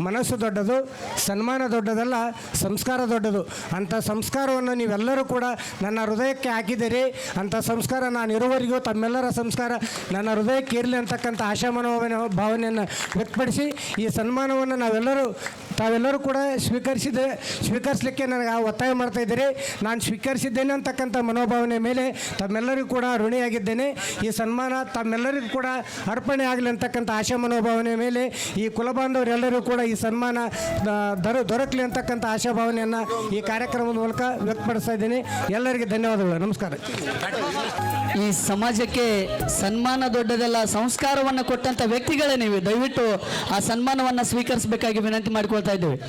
ಮನಸ್ಸು ದೊಡ್ಡದು. ಸನ್ಮಾನ ದೊಡ್ಡದಲ್ಲ, ಸಂಸ್ಕಾರ ದೊಡ್ಡದು. ಅಂಥ ಸಂಸ್ಕಾರವನ್ನು ನೀವೆಲ್ಲರೂ ಕೂಡ ನನ್ನ ಹೃದಯಕ್ಕೆ ಹಾಕಿದ್ದೀರಿ. ಅಂಥ ಸಂಸ್ಕಾರ ನಾನು ಇರುವವರೆಗೂ ತಮ್ಮೆಲ್ಲರ ಸಂಸ್ಕಾರ ನನ್ನ ಹೃದಯಕ್ಕೆ ಇರಲಿ ಅಂತಕ್ಕಂಥ ಭಾವನೆಯನ್ನು ವ್ಯಕ್ತಪಡಿಸಿ ಈ ಸನ್ಮಾನವನ್ನು ತಾವೆಲ್ಲರೂ ಕೂಡ ಸ್ವೀಕರಿಸಲಿಕ್ಕೆ ನನಗೆ ಒತ್ತಾಯ ಮಾಡ್ತಾ ಇದ್ದೀರಿ. ನಾನು ಸ್ವೀಕರಿಸಿದ್ದೇನೆ ಅಂತಕ್ಕಂಥ ಮನೋಭಾವನೆ ಮೇಲೆ ತಮ್ಮೆಲ್ಲರಿಗೂ ಕೂಡ ಋಣಿಯಾಗಿದ್ದೇನೆ. ಈ ಸನ್ಮಾನ ತಮ್ಮೆಲ್ಲರಿಗೂ ಕೂಡ ಅರ್ಪಣೆ ಆಗಲಿ ಅಂತಕ್ಕಂಥ ಆಶಾ ಮನೋಭಾವನೆ ಮೇಲೆ ಈ ಕುಲಬಾಂಧವರೆಲ್ಲರೂ ಕೂಡ ಈ ಸನ್ಮಾನ ದೊರಕಲಿ ಅಂತಕ್ಕಂಥ ಆಶಾಭಾವನೆಯನ್ನು ಈ ಕಾರ್ಯಕ್ರಮದ ಮೂಲಕ ವ್ಯಕ್ತಪಡಿಸ್ತಾ ಇದ್ದೀನಿ. ಎಲ್ಲರಿಗೆ ಧನ್ಯವಾದಗಳು. ನಮಸ್ಕಾರ. ಈ ಸಮಾಜಕ್ಕೆ ಸನ್ಮಾನ ದೊಡ್ಡದಲ್ಲ, ಸಂಸ್ಕಾರವನ್ನು ಕೊಟ್ಟಂಥ ವ್ಯಕ್ತಿಗಳೇ ನೀವು. ದಯವಿಟ್ಟು ಆ ಸನ್ಮಾನವನ್ನು ಸ್ವೀಕರಿಸಬೇಕಾಗಿ ವಿನಂತಿ ಮಾಡಿಕೊಳ್ತಾ ಇದ್ದೇವೆ.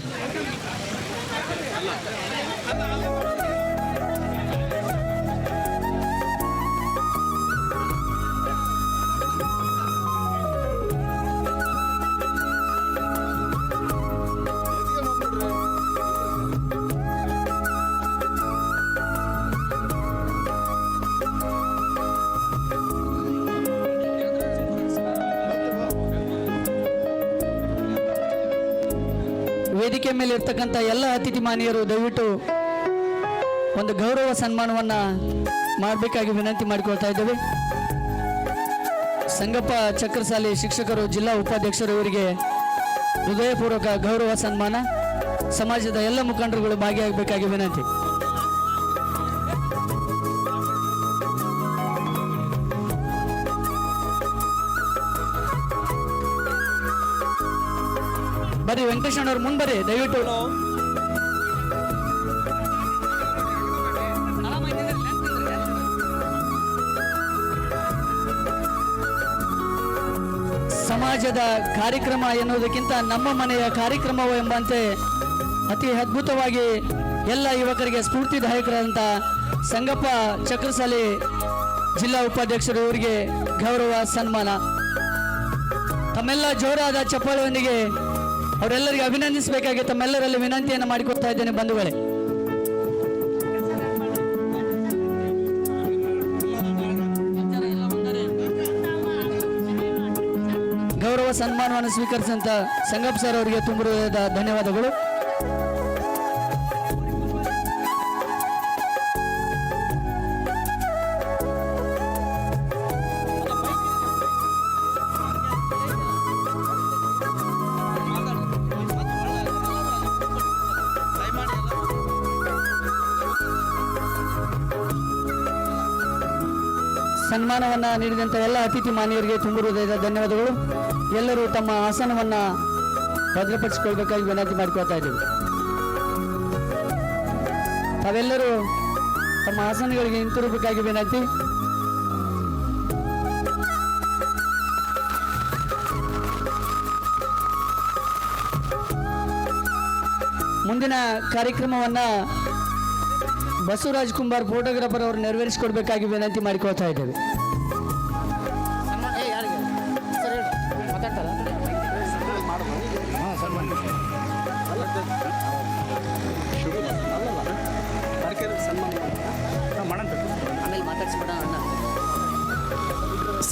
ವೇದಿಕೆ ಮೇಲೆ ಇರ್ತಕ್ಕಂಥ ಎಲ್ಲ ಅತಿಥಿ ಮಾನ್ಯರು ದಯವಿಟ್ಟು ಒಂದು ಗೌರವ ಸನ್ಮಾನವನ್ನು ಮಾಡಬೇಕಾಗಿ ವಿನಂತಿ ಮಾಡಿಕೊಳ್ತಾ ಇದ್ದೇವೆ. ಸಂಗಪ್ಪ ಚಕ್ರಸಾಲಿ ಶಿಕ್ಷಕರು ಜಿಲ್ಲಾ ಉಪಾಧ್ಯಕ್ಷರು ಇವರಿಗೆ ಹೃದಯಪೂರ್ವಕ ಗೌರವ ಸನ್ಮಾನ. ಸಮಾಜದ ಎಲ್ಲ ಮುಖಂಡರುಗಳು ಭಾಗಿಯಾಗಬೇಕಾಗಿ ವಿನಂತಿ. ಬರ್ರಿ ವೆಂಕಟೇಶ್ ಅಣ್ಣವ್ರು ಮುಂದೆ ಬರ್ರಿ ದಯವಿಟ್ಟು. ಸಮಾಜದ ಕಾರ್ಯಕ್ರಮ ಎನ್ನುವುದಕ್ಕಿಂತ ನಮ್ಮ ಮನೆಯ ಕಾರ್ಯಕ್ರಮವು ಎಂಬಂತೆ ಅತಿ ಅದ್ಭುತವಾಗಿ ಎಲ್ಲ ಯುವಕರಿಗೆ ಸ್ಫೂರ್ತಿದಾಯಕರಾದಂಥ ಸಂಗಪ್ಪ ಚಕ್ರಸಾಲಿ ಜಿಲ್ಲಾ ಉಪಾಧ್ಯಕ್ಷರು ಇವರಿಗೆ ಗೌರವ ಸನ್ಮಾನ. ತಮ್ಮೆಲ್ಲ ಜೋರಾದ ಚಪ್ಪಾಳೆಯೊಂದಿಗೆ ಅವರೆಲ್ಲರಿಗೆ ಅಭಿನಂದಿಸಬೇಕಾಗಿ ತಮ್ಮೆಲ್ಲರಲ್ಲಿ ವಿನಂತಿಯನ್ನು ಮಾಡಿಕೊಡ್ತಾ ಇದ್ದೇನೆ ಬಂಧುಗಳೇ. ಗೌರವ ಸನ್ಮಾನವನ್ನು ಸ್ವೀಕರಿಸಿದಂಥ ಸಂಗಪ್ಪ ಸರ್ ಅವರಿಗೆ ತುಂಬ ಹೃದಯದ ಧನ್ಯವಾದಗಳು. ಸನ್ಮಾನವನ್ನು ನೀಡಿದಂಥ ಎಲ್ಲ ಅತಿಥಿ ಮಾನ್ಯರಿಗೆ ತುಂಬ ಹೃದಯದ ಧನ್ಯವಾದಗಳು. ಎಲ್ಲರೂ ತಮ್ಮ ಆಸನವನ್ನು ಭದ್ರಪಡಿಸಿಕೊಳ್ಬೇಕಾಗಿ ವಿನಂತಿ ಮಾಡಿಕೊಳ್ತಾ ಇದ್ದೀವಿ. ತಾವೆಲ್ಲರೂ ತಮ್ಮ ಆಸನಗಳಿಗೆ ಹಿಂತಿರುಗಬೇಕಾಗಿ ವಿನಂತಿ. ಮುಂದಿನ ಕಾರ್ಯಕ್ರಮವನ್ನು ಬಸವರಾಜ್ ಕುಂಬಾರ್ ಫೋಟೋಗ್ರಾಫರ್ ಅವರು ನೆರವೇರಿಸಿಕೊಡ್ಬೇಕಾಗಿ ವಿನಂತಿ ಮಾಡಿಕೊಳ್ತಾ ಇದ್ದೇವೆ.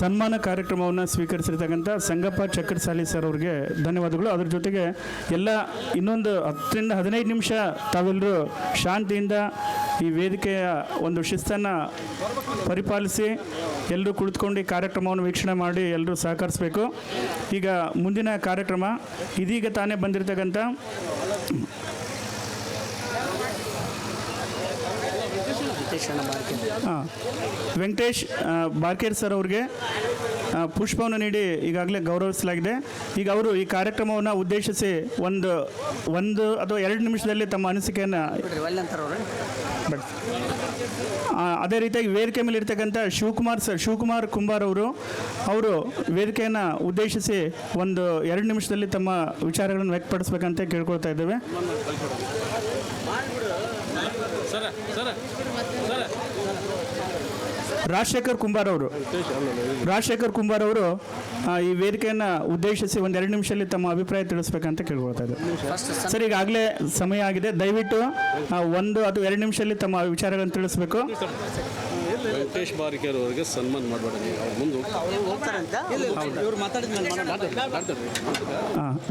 ಸನ್ಮಾನ ಕಾರ್ಯಕ್ರಮವನ್ನು ಸ್ವೀಕರಿಸಿರ್ತಕ್ಕಂಥ ಸಂಗಪ್ಪ ಚಕ್ರಸಾಲಿ ಸರ್ ಅವ್ರಿಗೆ ಧನ್ಯವಾದಗಳು. ಅದ್ರ ಜೊತೆಗೆ ಎಲ್ಲ ಇನ್ನೊಂದು 10 ರಿಂದ 15 ನಿಮಿಷ ತಾವೆಲ್ಲರೂ ಶಾಂತಿಯಿಂದ ಈ ವೇದಿಕೆಯ ಒಂದು ಶಿಸ್ತನ್ನು ಪರಿಪಾಲಿಸಿ ಎಲ್ಲರೂ ಕುಳಿತುಕೊಂಡು ಈ ಕಾರ್ಯಕ್ರಮವನ್ನು ವೀಕ್ಷಣೆ ಮಾಡಿ ಎಲ್ಲರೂ ಸಹಕರಿಸಬೇಕು. ಈಗ ಮುಂದಿನ ಕಾರ್ಯಕ್ರಮ ಇದೀಗ ತಾನೇ ಬಂದಿರತಕ್ಕಂಥ ವೆಂಕಟೇಶ್ ಬಾರ್ಕೇರ್ ಸರ್ ಅವ್ರಿಗೆ ಪುಷ್ಪವನ್ನು ನೀಡಿ ಈಗಾಗಲೇ ಗೌರವಿಸಲಾಗಿದೆ. ಈಗ ಅವರು ಈ ಕಾರ್ಯಕ್ರಮವನ್ನು ಉದ್ದೇಶಿಸಿ ಒಂದು ಅಥವಾ 2 ನಿಮಿಷದಲ್ಲಿ ತಮ್ಮ ಅನಿಸಿಕೆಯನ್ನು ಅದೇ ರೀತಿಯಾಗಿ ವೇದಿಕೆ ಮೇಲೆ ಇರ್ತಕ್ಕಂಥ ಶಿವಕುಮಾರ್ ಕುಂಬಾರ್ ಅವರು ವೇದಿಕೆಯನ್ನು ಉದ್ದೇಶಿಸಿ 2 ನಿಮಿಷದಲ್ಲಿ ತಮ್ಮ ವಿಚಾರಗಳನ್ನು ವ್ಯಕ್ತಪಡಿಸಬೇಕಂತ ಕೇಳ್ಕೊಳ್ತಾ ಇದ್ದೇವೆ. ರಾಜಶೇಖರ್ ಕುಂಬಾರ್ ಅವರು ಈ ವೇದಿಕೆಯನ್ನು ಉದ್ದೇಶಿಸಿ 2 ನಿಮಿಷದಲ್ಲಿ ತಮ್ಮ ಅಭಿಪ್ರಾಯ ತಿಳಿಸ್ಬೇಕಂತ ಕೇಳ್ಕೊಳ್ತಾ ಇದ್ದಾರೆ. ಸರ್, ಈಗಾಗಲೇ ಸಮಯ ಆಗಿದೆ. ದಯವಿಟ್ಟು 1 ಅಥವಾ 2 ನಿಮಿಷದಲ್ಲಿ ತಮ್ಮ ವಿಚಾರಗಳನ್ನು ತಿಳಿಸ್ಬೇಕು. ವೆಂಕಟೇಶ್ ಬಾರ್ಕೇರ್ ಅವರಿಗೆ ಸನ್ಮಾನ ಮಾಡಬೇಡ,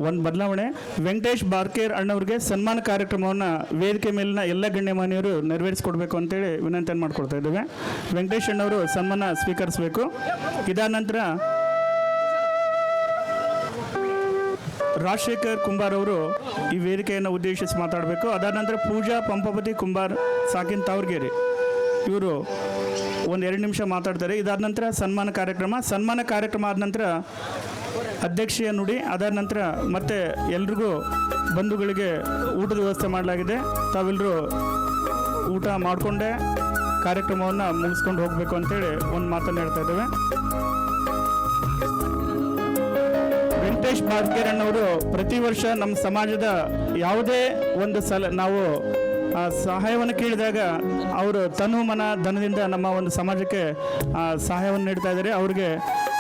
ಒಂದು ಬದಲಾವಣೆ. ವೆಂಕಟೇಶ್ ಬಾರ್ಕೇರ್ ಅಣ್ಣವ್ರಿಗೆ ಸನ್ಮಾನ ಕಾರ್ಯಕ್ರಮವನ್ನು ವೇದಿಕೆ ಮೇಲಿನ ಎಲ್ಲ ಗಣ್ಯಮಾನ್ಯರು ನೆರವೇರಿಸಿಕೊಡ್ಬೇಕು ಅಂತೇಳಿ ವಿನಂತಿಯನ್ನು ಮಾಡ್ಕೊಳ್ತಾ ಇದ್ದೇವೆ. ವೆಂಕಟೇಶ್ ಅಣ್ಣವರು ಸನ್ಮಾನ ಸ್ವೀಕರಿಸಬೇಕು. ಇದಾದ ನಂತರ ರಾಜಶೇಖರ್ ಕುಂಬಾರ್ ಅವರು ಈ ವೇದಿಕೆಯನ್ನು ಉದ್ದೇಶಿಸಿ ಮಾತಾಡಬೇಕು. ಅದಾದ ನಂತರ ಪೂಜಾ ಪಂಪಾಪತಿ ಕುಂಬಾರ್ ಸಾಕಿನ್ ತಾವರ್ಗೇರಿ ಇವರು 1-2 ನಿಮಿಷ ಮಾತಾಡ್ತಾರೆ. ಇದಾದ ನಂತರ ಸನ್ಮಾನ ಕಾರ್ಯಕ್ರಮ ಆದ ನಂತರ ಅಧ್ಯಕ್ಷೀಯ ನುಡಿ. ಅದಾದ ನಂತರ ಮತ್ತೆ ಎಲ್ರಿಗೂ ಬಂಧುಗಳಿಗೆ ಊಟದ ವ್ಯವಸ್ಥೆ ಮಾಡಲಾಗಿದೆ. ತಾವೆಲ್ಲರೂ ಊಟ ಮಾಡಿಕೊಂಡೇ ಕಾರ್ಯಕ್ರಮವನ್ನು ಮುಗಿಸ್ಕೊಂಡು ಹೋಗಬೇಕು ಅಂತೇಳಿ ಒಂದು ಮಾತನ್ನು ಹೇಳ್ತಾ ಇದ್ದೇವೆ. ವೆಂಕಟೇಶ್ ಬಾರ್ಕೇರಣ್ಣವರು ಪ್ರತಿ ವರ್ಷ ನಮ್ಮ ಸಮಾಜದ ಯಾವುದೇ ಒಂದು ನಾವು ಸಹಾಯವನ್ನು ಕೇಳಿದಾಗ ಅವರು ತನು ಮನ ಧನದಿಂದ ನಮ್ಮ ಒಂದು ಸಮಾಜಕ್ಕೆ ಸಹಾಯವನ್ನು ನೀಡ್ತಾ ಇದ್ದಾರೆ. ಅವರಿಗೆ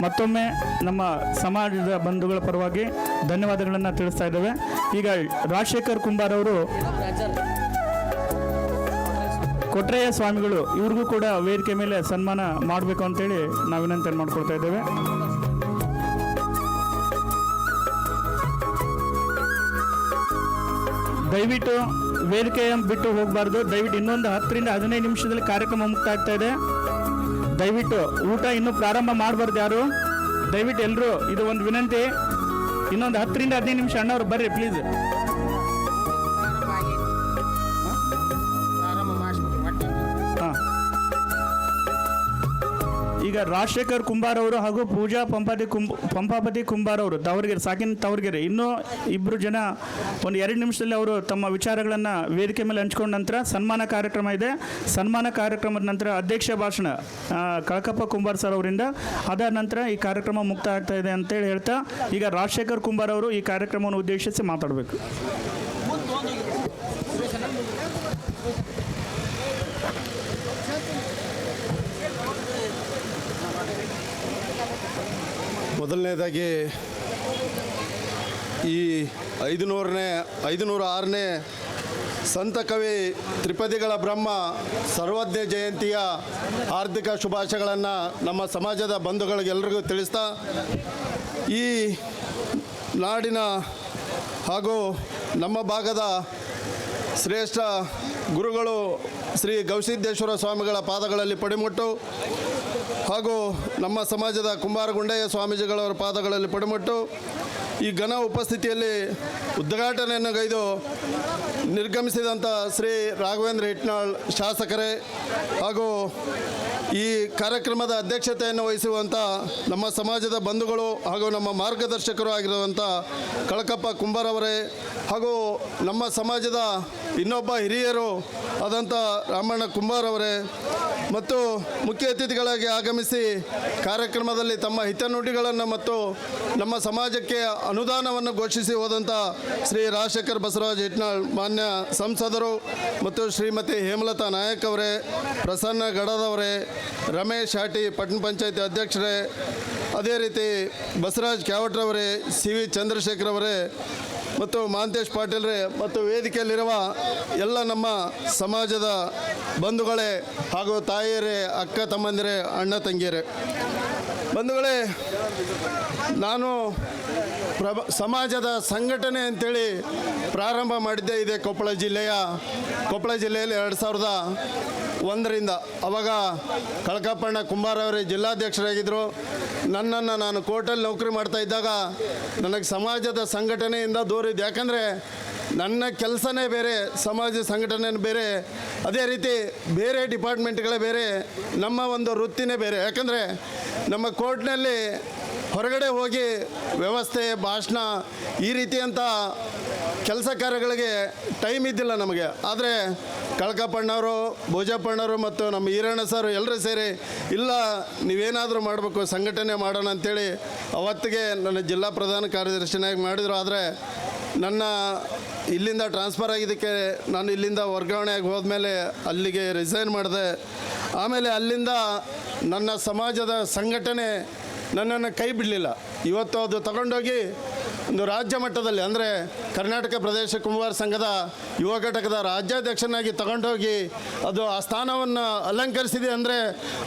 ಮತ್ತೊಮ್ಮೆ ನಮ್ಮ ಸಮಾಜದ ಬಂಧುಗಳ ಪರವಾಗಿ ಧನ್ಯವಾದಗಳನ್ನು ತಿಳಿಸ್ತಾ ಇದ್ದೇವೆ. ಈಗ ರಾಜಶೇಖರ್ ಕುಂಬಾರ್ ಅವರು ಕೊಟ್ರೆಯ ಸ್ವಾಮಿಗಳು ಇವ್ರಿಗೂ ಕೂಡ ವೇದಿಕೆ ಮೇಲೆ ಸನ್ಮಾನ ಮಾಡಬೇಕು ಅಂತೇಳಿ ನಾವು ವಿನಂತಿ ಮಾಡ್ಕೊಳ್ತಾ ಇದ್ದೇವೆ. ದಯವಿಟ್ಟು ವೇದಿಕೆಯನ್ನು ಬಿಟ್ಟು ಹೋಗಬಾರ್ದು. ದಯವಿಟ್ಟು ಇನ್ನೊಂದು 10 ರಿಂದ 15 ನಿಮಿಷದಲ್ಲಿ ಕಾರ್ಯಕ್ರಮ ಮುಕ್ತಾಯ ಆಗ್ತಾ ಇದೆ. ದಯವಿಟ್ಟು ಊಟ ಇನ್ನೂ ಪ್ರಾರಂಭ ಮಾಡಬಾರ್ದು ಯಾರು. ದಯವಿಟ್ಟು ಎಲ್ಲರೂ ಇದು ಒಂದು ವಿನಂತಿ. ಇನ್ನೊಂದು 10 ರಿಂದ 15 ನಿಮಿಷ ಅಣ್ಣವ್ರು ಬರ್ರಿ ಪ್ಲೀಸ್. ಹಾಂ, ಈಗ ರಾಜಶೇಖರ್ ಕುಂಬಾರ್ ಅವರು ಹಾಗೂ ಪೂಜಾ ಪಂಪಾಪತಿ ಕುಂಬಾರ್ ಅವರು ಸಾಕಿನ್ ತಾವರ್ಗೆರೆ ಇನ್ನೂ 2 ಜನ 1-2 ನಿಮಿಷದಲ್ಲಿ ಅವರು ತಮ್ಮ ವಿಚಾರಗಳನ್ನು ವೇದಿಕೆ ಮೇಲೆ ಹಂಚ್ಕೊಂಡ ನಂತರ ಸನ್ಮಾನ ಕಾರ್ಯಕ್ರಮ ಇದೆ. ಸನ್ಮಾನ ಕಾರ್ಯಕ್ರಮದ ನಂತರ ಅಧ್ಯಕ್ಷ ಭಾಷಣ ಕಳಕಪ್ಪ ಕುಂಬಾರ್ ಸರ್ ಅವರಿಂದ. ಅದಾದ ನಂತರ ಈ ಕಾರ್ಯಕ್ರಮ ಮುಕ್ತಾಯ ಆಗ್ತಾ ಇದೆ ಅಂತೇಳಿ ಹೇಳ್ತಾ ಈಗ ರಾಜಶೇಖರ್ ಕುಂಬಾರ್ ಅವರು ಈ ಕಾರ್ಯಕ್ರಮವನ್ನು ಉದ್ದೇಶಿಸಿ ಮಾತಾಡಬೇಕು. ಮೊದಲನೇದಾಗಿ ಈ 506ನೇ ಸಂತ ಕವಿ ತ್ರಿಪದಿಗಳ ಬ್ರಹ್ಮ ಸರ್ವಜ್ಞ ಜಯಂತಿಯ ಹಾರ್ದಿಕ ಶುಭಾಶಯಗಳನ್ನು ನಮ್ಮ ಸಮಾಜದ ಬಂಧುಗಳಿಗೆಲ್ಲರಿಗೂ ತಿಳಿಸ್ತಾ, ಈ ನಾಡಿನ ಹಾಗೂ ನಮ್ಮ ಭಾಗದ ಶ್ರೇಷ್ಠ ಗುರುಗಳು ಶ್ರೀ ಗವಿಸಿದ್ದೇಶ್ವರ ಸ್ವಾಮಿಗಳ ಪಾದಗಳಲ್ಲಿ ಪಡಿಮುಟ್ಟು ಹಾಗೂ ನಮ್ಮ ಸಮಾಜದ ಕುಂಬಾರಗುಂಡೆಯ ಸ್ವಾಮೀಜಿಗಳವರ ಪಾದಗಳಲ್ಲಿ ಪಡಿಮುಟ್ಟು ಈ ಘನ ಉಪಸ್ಥಿತಿಯಲ್ಲಿ ಉದ್ಘಾಟನೆಯನ್ನು ಗೈದು ನಿರ್ಗಮಿಸಿದಂಥ ಶ್ರೀ ರಾಘವೇಂದ್ರ ಹಿಟ್ನಾಳ್ ಶಾಸಕರೇ ಹಾಗೂ ಈ ಕಾರ್ಯಕ್ರಮದ ಅಧ್ಯಕ್ಷತೆಯನ್ನು ವಹಿಸುವಂಥ ನಮ್ಮ ಸಮಾಜದ ಬಂಧುಗಳು ಹಾಗೂ ನಮ್ಮ ಮಾರ್ಗದರ್ಶಕರು ಆಗಿರುವಂಥ ಕಳಕಪ್ಪ ಕುಂಬಾರವರೇ ಹಾಗೂ ನಮ್ಮ ಸಮಾಜದ ಇನ್ನೊಬ್ಬ ಹಿರಿಯರು ಆದಂಥ ರಾಮಣ್ಣ ಕುಂಬಾರವರೇ ಮತ್ತು ಮುಖ್ಯ ಅತಿಥಿಗಳಾಗಿ ಆಗಮಿಸಿ ಕಾರ್ಯಕ್ರಮದಲ್ಲಿ ತಮ್ಮ ಹಿತನುಡಿಗಳನ್ನು ಮತ್ತು ನಮ್ಮ ಸಮಾಜಕ್ಕೆ ಅನುದಾನವನ್ನು ಘೋಷಿಸಿ ಹೋದಂಥ ಶ್ರೀ ರಾಜಶೇಖರ್ ಬಸವರಾಜ್ ಹಿಟ್ನಾಳ್ ಮಾನ್ಯ ಸಂಸದರು ಮತ್ತು ಶ್ರೀಮತಿ ಹೇಮಲತಾ ನಾಯಕ್ ಅವರೇ, ಪ್ರಸನ್ನ ಗಡದವರೇ, ರಮೇಶ್ ಹಾಟಿ ಪಟ್ಟಣ ಪಂಚಾಯತಿ ಅಧ್ಯಕ್ಷರೇ, ಅದೇ ರೀತಿ ಬಸವರಾಜ್ ಕ್ಯಾವಟ್ರವರೇ, ಸಿ ವಿ ಚಂದ್ರಶೇಖರ್ ಅವರೇ ಮತ್ತು ಮಹಾಂತೇಶ್ ಪಾಟೀಲ್ರೇ ಮತ್ತು ವೇದಿಕೆಯಲ್ಲಿರುವ ಎಲ್ಲ ನಮ್ಮ ಸಮಾಜದ ಬಂಧುಗಳೇ ಹಾಗೂ ತಾಯಿಯರೇ, ಅಕ್ಕ ತಮ್ಮಂದಿರೇ, ಅಣ್ಣ ತಂಗಿಯರೇ, ಬಂಧುಗಳೇ, ನಾನು ಸಮಾಜದ ಸಂಘಟನೆ ಅಂತೇಳಿ ಪ್ರಾರಂಭ ಮಾಡಿದ್ದೆ ಇದೆ ಕೊಪ್ಪಳ ಜಿಲ್ಲೆಯಲ್ಲಿ 2001ರಿಂದ. ಅವಾಗ ಕಳಕಪ್ಪಣ್ಣ ಕುಂಬಾರವರೇ ಜಿಲ್ಲಾಧ್ಯಕ್ಷರಾಗಿದ್ದರು. ನನ್ನನ್ನು ನಾನು ಕೋರ್ಟಲ್ಲಿ ನೌಕರಿ ಮಾಡ್ತಾ ಇದ್ದಾಗ ನನಗೆ ಸಮಾಜದ ಸಂಘಟನೆಯಿಂದ ದೂರ ಇದೆ. ಯಾಕಂದರೆ ನನ್ನ ಕೆಲಸನೇ ಬೇರೆ, ಸಮಾಜ ಸಂಘಟನೆ ಬೇರೆ, ಅದೇ ರೀತಿ ಬೇರೆ ಡಿಪಾರ್ಟ್ಮೆಂಟ್ಗಳೇ ಬೇರೆ, ನಮ್ಮ ಒಂದು ವೃತ್ತಿನೇ ಬೇರೆ. ಯಾಕಂದರೆ ನಮ್ಮ ಕೋರ್ಟ್ನಲ್ಲಿ ಹೊರಗಡೆ ಹೋಗಿ ವ್ಯವಸ್ಥೆ, ಭಾಷಣ ಈ ರೀತಿಯಂಥ ಕೆಲಸ ಕಾರ್ಯಗಳಿಗೆ ಟೈಮ್ ಇದ್ದಿಲ್ಲ ನಮಗೆ. ಆದರೆ ಕಳಕಪ್ಪಣ್ಣವರು, ಭೋಜಪ್ಪಣ್ಣವರು ಮತ್ತು ನಮ್ಮ ಈರಣ್ಣ ಸರ್ ಎಲ್ಲರೂ ಸೇರಿ ಇಲ್ಲ ನೀವೇನಾದರೂ ಮಾಡಬೇಕು, ಸಂಘಟನೆ ಮಾಡೋಣ ಅಂಥೇಳಿ ಅವತ್ತಿಗೆ ನನ್ನ ಜಿಲ್ಲಾ ಪ್ರಧಾನ ಕಾರ್ಯದರ್ಶಿನಾಗಿ ಮಾಡಿದರು. ಆದರೆ ನನ್ನ ಇಲ್ಲಿಂದ ಟ್ರಾನ್ಸ್ಫರ್ ಆಗಿದ್ದಕ್ಕೆ ನಾನು ಇಲ್ಲಿಂದ ವರ್ಗಾವಣೆಯಾಗಿ ಹೋದ್ಮೇಲೆ ಅಲ್ಲಿಗೆ ರಿಸೈನ್ ಮಾಡಿದೆ. ಆಮೇಲೆ ಅಲ್ಲಿಂದ ನನ್ನ ಸಮಾಜದ ಸಂಘಟನೆ ನನ್ನನ್ನು ಕೈ ಬಿಡಲಿಲ್ಲ. ಇವತ್ತು ಅದು ತಗೊಂಡೋಗಿ ಒಂದು ರಾಜ್ಯ ಮಟ್ಟದಲ್ಲಿ, ಅಂದರೆ ಕರ್ನಾಟಕ ಪ್ರದೇಶ ಕುಂಬಾರ ಸಂಘದ ಯುವ ಘಟಕದ ರಾಜ್ಯಾಧ್ಯಕ್ಷನಾಗಿ ತಗೊಂಡೋಗಿ ಅದು ಆ ಸ್ಥಾನವನ್ನು ಅಲಂಕರಿಸಿದೆ. ಅಂದರೆ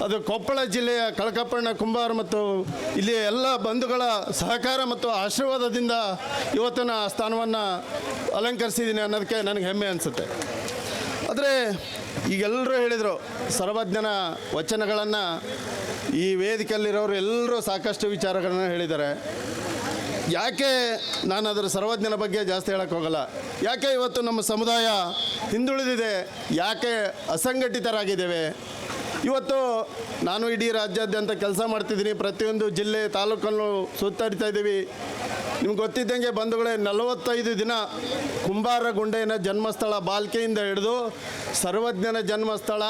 ಅದು ಕೊಪ್ಪಳ ಜಿಲ್ಲೆಯ ಕಳಕಪ್ಪಣ್ಣ ಕುಂಬಾರ ಮತ್ತು ಇಲ್ಲಿ ಎಲ್ಲ ಬಂಧುಗಳ ಸಹಕಾರ ಮತ್ತು ಆಶೀರ್ವಾದದಿಂದ ಇವತ್ತಿನ ಆ ಸ್ಥಾನವನ್ನು ಅಲಂಕರಿಸಿದ್ದೀನಿ ಅನ್ನೋದಕ್ಕೆ ನನಗೆ ಹೆಮ್ಮೆ ಅನಿಸುತ್ತೆ. ಆದರೆ ಈಗೆಲ್ಲರೂ ಹೇಳಿದರು, ಸರ್ವಜ್ಞನ ವಚನಗಳನ್ನು ಈ ವೇದಿಕೆಯಲ್ಲಿರೋರು ಎಲ್ಲರೂ ಸಾಕಷ್ಟು ವಿಚಾರಗಳನ್ನು ಹೇಳಿದ್ದಾರೆ. ಯಾಕೆ ನಾನು ಅದರ ಸರ್ವಜ್ಞನ ಬಗ್ಗೆ ಜಾಸ್ತಿ ಹೇಳಕ್ಕೆ ಹೋಗಲ್ಲ. ಯಾಕೆ ಇವತ್ತು ನಮ್ಮ ಸಮುದಾಯ ಹಿಂದುಳಿದಿದೆ, ಯಾಕೆ ಅಸಂಘಟಿತರಾಗಿದ್ದೇವೆ. ಇವತ್ತು ನಾನು ಇಡೀ ರಾಜ್ಯಾದ್ಯಂತ ಕೆಲಸ ಮಾಡ್ತಿದ್ದೀನಿ, ಪ್ರತಿಯೊಂದು ಜಿಲ್ಲೆ ತಾಲೂಕಲ್ಲೂ ಸುತ್ತಾಡ್ತಾ ಇದ್ದೀವಿ. ನಿಮ್ಗೆ ಗೊತ್ತಿದ್ದಂಗೆ ಬಂಧುಗಳೇ, 45 ದಿನ ಕುಂಬಾರ ಗುಂಡೆಯನ ಜನ್ಮಸ್ಥಳ ಬಾಲ್ಕೆಯಿಂದ ಹಿಡಿದು ಸರ್ವಜ್ಞನ ಜನ್ಮಸ್ಥಳ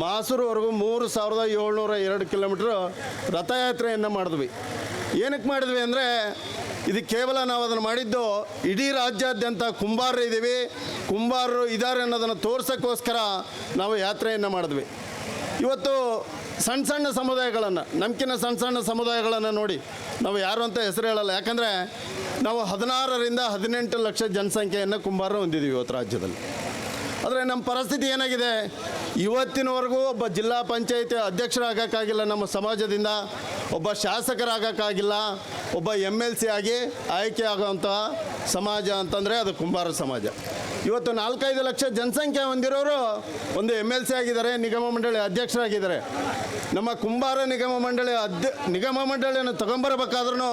ಮಾಸೂರುವರೆಗೂ 3702 ಕಿಲೋಮೀಟ್ರ್ ರಥಯಾತ್ರೆಯನ್ನು ಮಾಡಿದ್ವಿ. ಏನಕ್ಕೆ ಮಾಡಿದ್ವಿ ಅಂದರೆ ಇದು ಕೇವಲ ನಾವು ಅದನ್ನು ಮಾಡಿದ್ದು ಇಡೀ ರಾಜ್ಯಾದ್ಯಂತ ಕುಂಬಾರರು ಇದ್ದೀವಿ, ಕುಂಬಾರರು ಇದ್ದಾರೆ ಅನ್ನೋದನ್ನು ತೋರ್ಸೋಕ್ಕೋಸ್ಕರ ನಾವು ಯಾತ್ರೆಯನ್ನು ಮಾಡಿದ್ವಿ. ಇವತ್ತು ಸಣ್ಣ ಸಣ್ಣ ಸಮುದಾಯಗಳನ್ನು, ನಮ್ಕಿನ್ನ ಸಣ್ಣ ಸಮುದಾಯಗಳನ್ನು ನೋಡಿ, ನಾವು ಯಾರು ಅಂತ ಹೆಸರು ಹೇಳಲ್ಲ. ಯಾಕಂದರೆ ನಾವು 16ರಿಂದ 18 ಲಕ್ಷ ಜನಸಂಖ್ಯೆಯನ್ನು ಕುಂಬಾರರು ಹೊಂದಿದ್ದೀವಿ ಇವತ್ತು ರಾಜ್ಯದಲ್ಲಿ. ಆದರೆ ನಮ್ಮ ಪರಿಸ್ಥಿತಿ ಏನಾಗಿದೆ, ಇವತ್ತಿನವರೆಗೂ ಒಬ್ಬ ಜಿಲ್ಲಾ ಪಂಚಾಯತಿ ಅಧ್ಯಕ್ಷರಾಗೋಕ್ಕಾಗಿಲ್ಲ ನಮ್ಮ ಸಮಾಜದಿಂದ, ಒಬ್ಬ ಶಾಸಕರಾಗೋಕ್ಕಾಗಿಲ್ಲ, ಒಬ್ಬ MLC ಆಗಿ ಆಯ್ಕೆ ಆಗೋವಂಥ ಸಮಾಜ ಅಂತಂದರೆ ಅದು ಕುಂಬಾರ ಸಮಾಜ. ಇವತ್ತು 4-5 ಲಕ್ಷ ಜನಸಂಖ್ಯೆ ಹೊಂದಿರೋರು ಒಂದು MLC ಆಗಿದ್ದಾರೆ, ನಿಗಮ ಮಂಡಳಿ ಅಧ್ಯಕ್ಷರಾಗಿದ್ದಾರೆ. ನಮ್ಮ ಕುಂಬಾರ ನಿಗಮ ಮಂಡಳಿಯನ್ನು ತಗೊಂಬರಬೇಕಾದ್ರೂ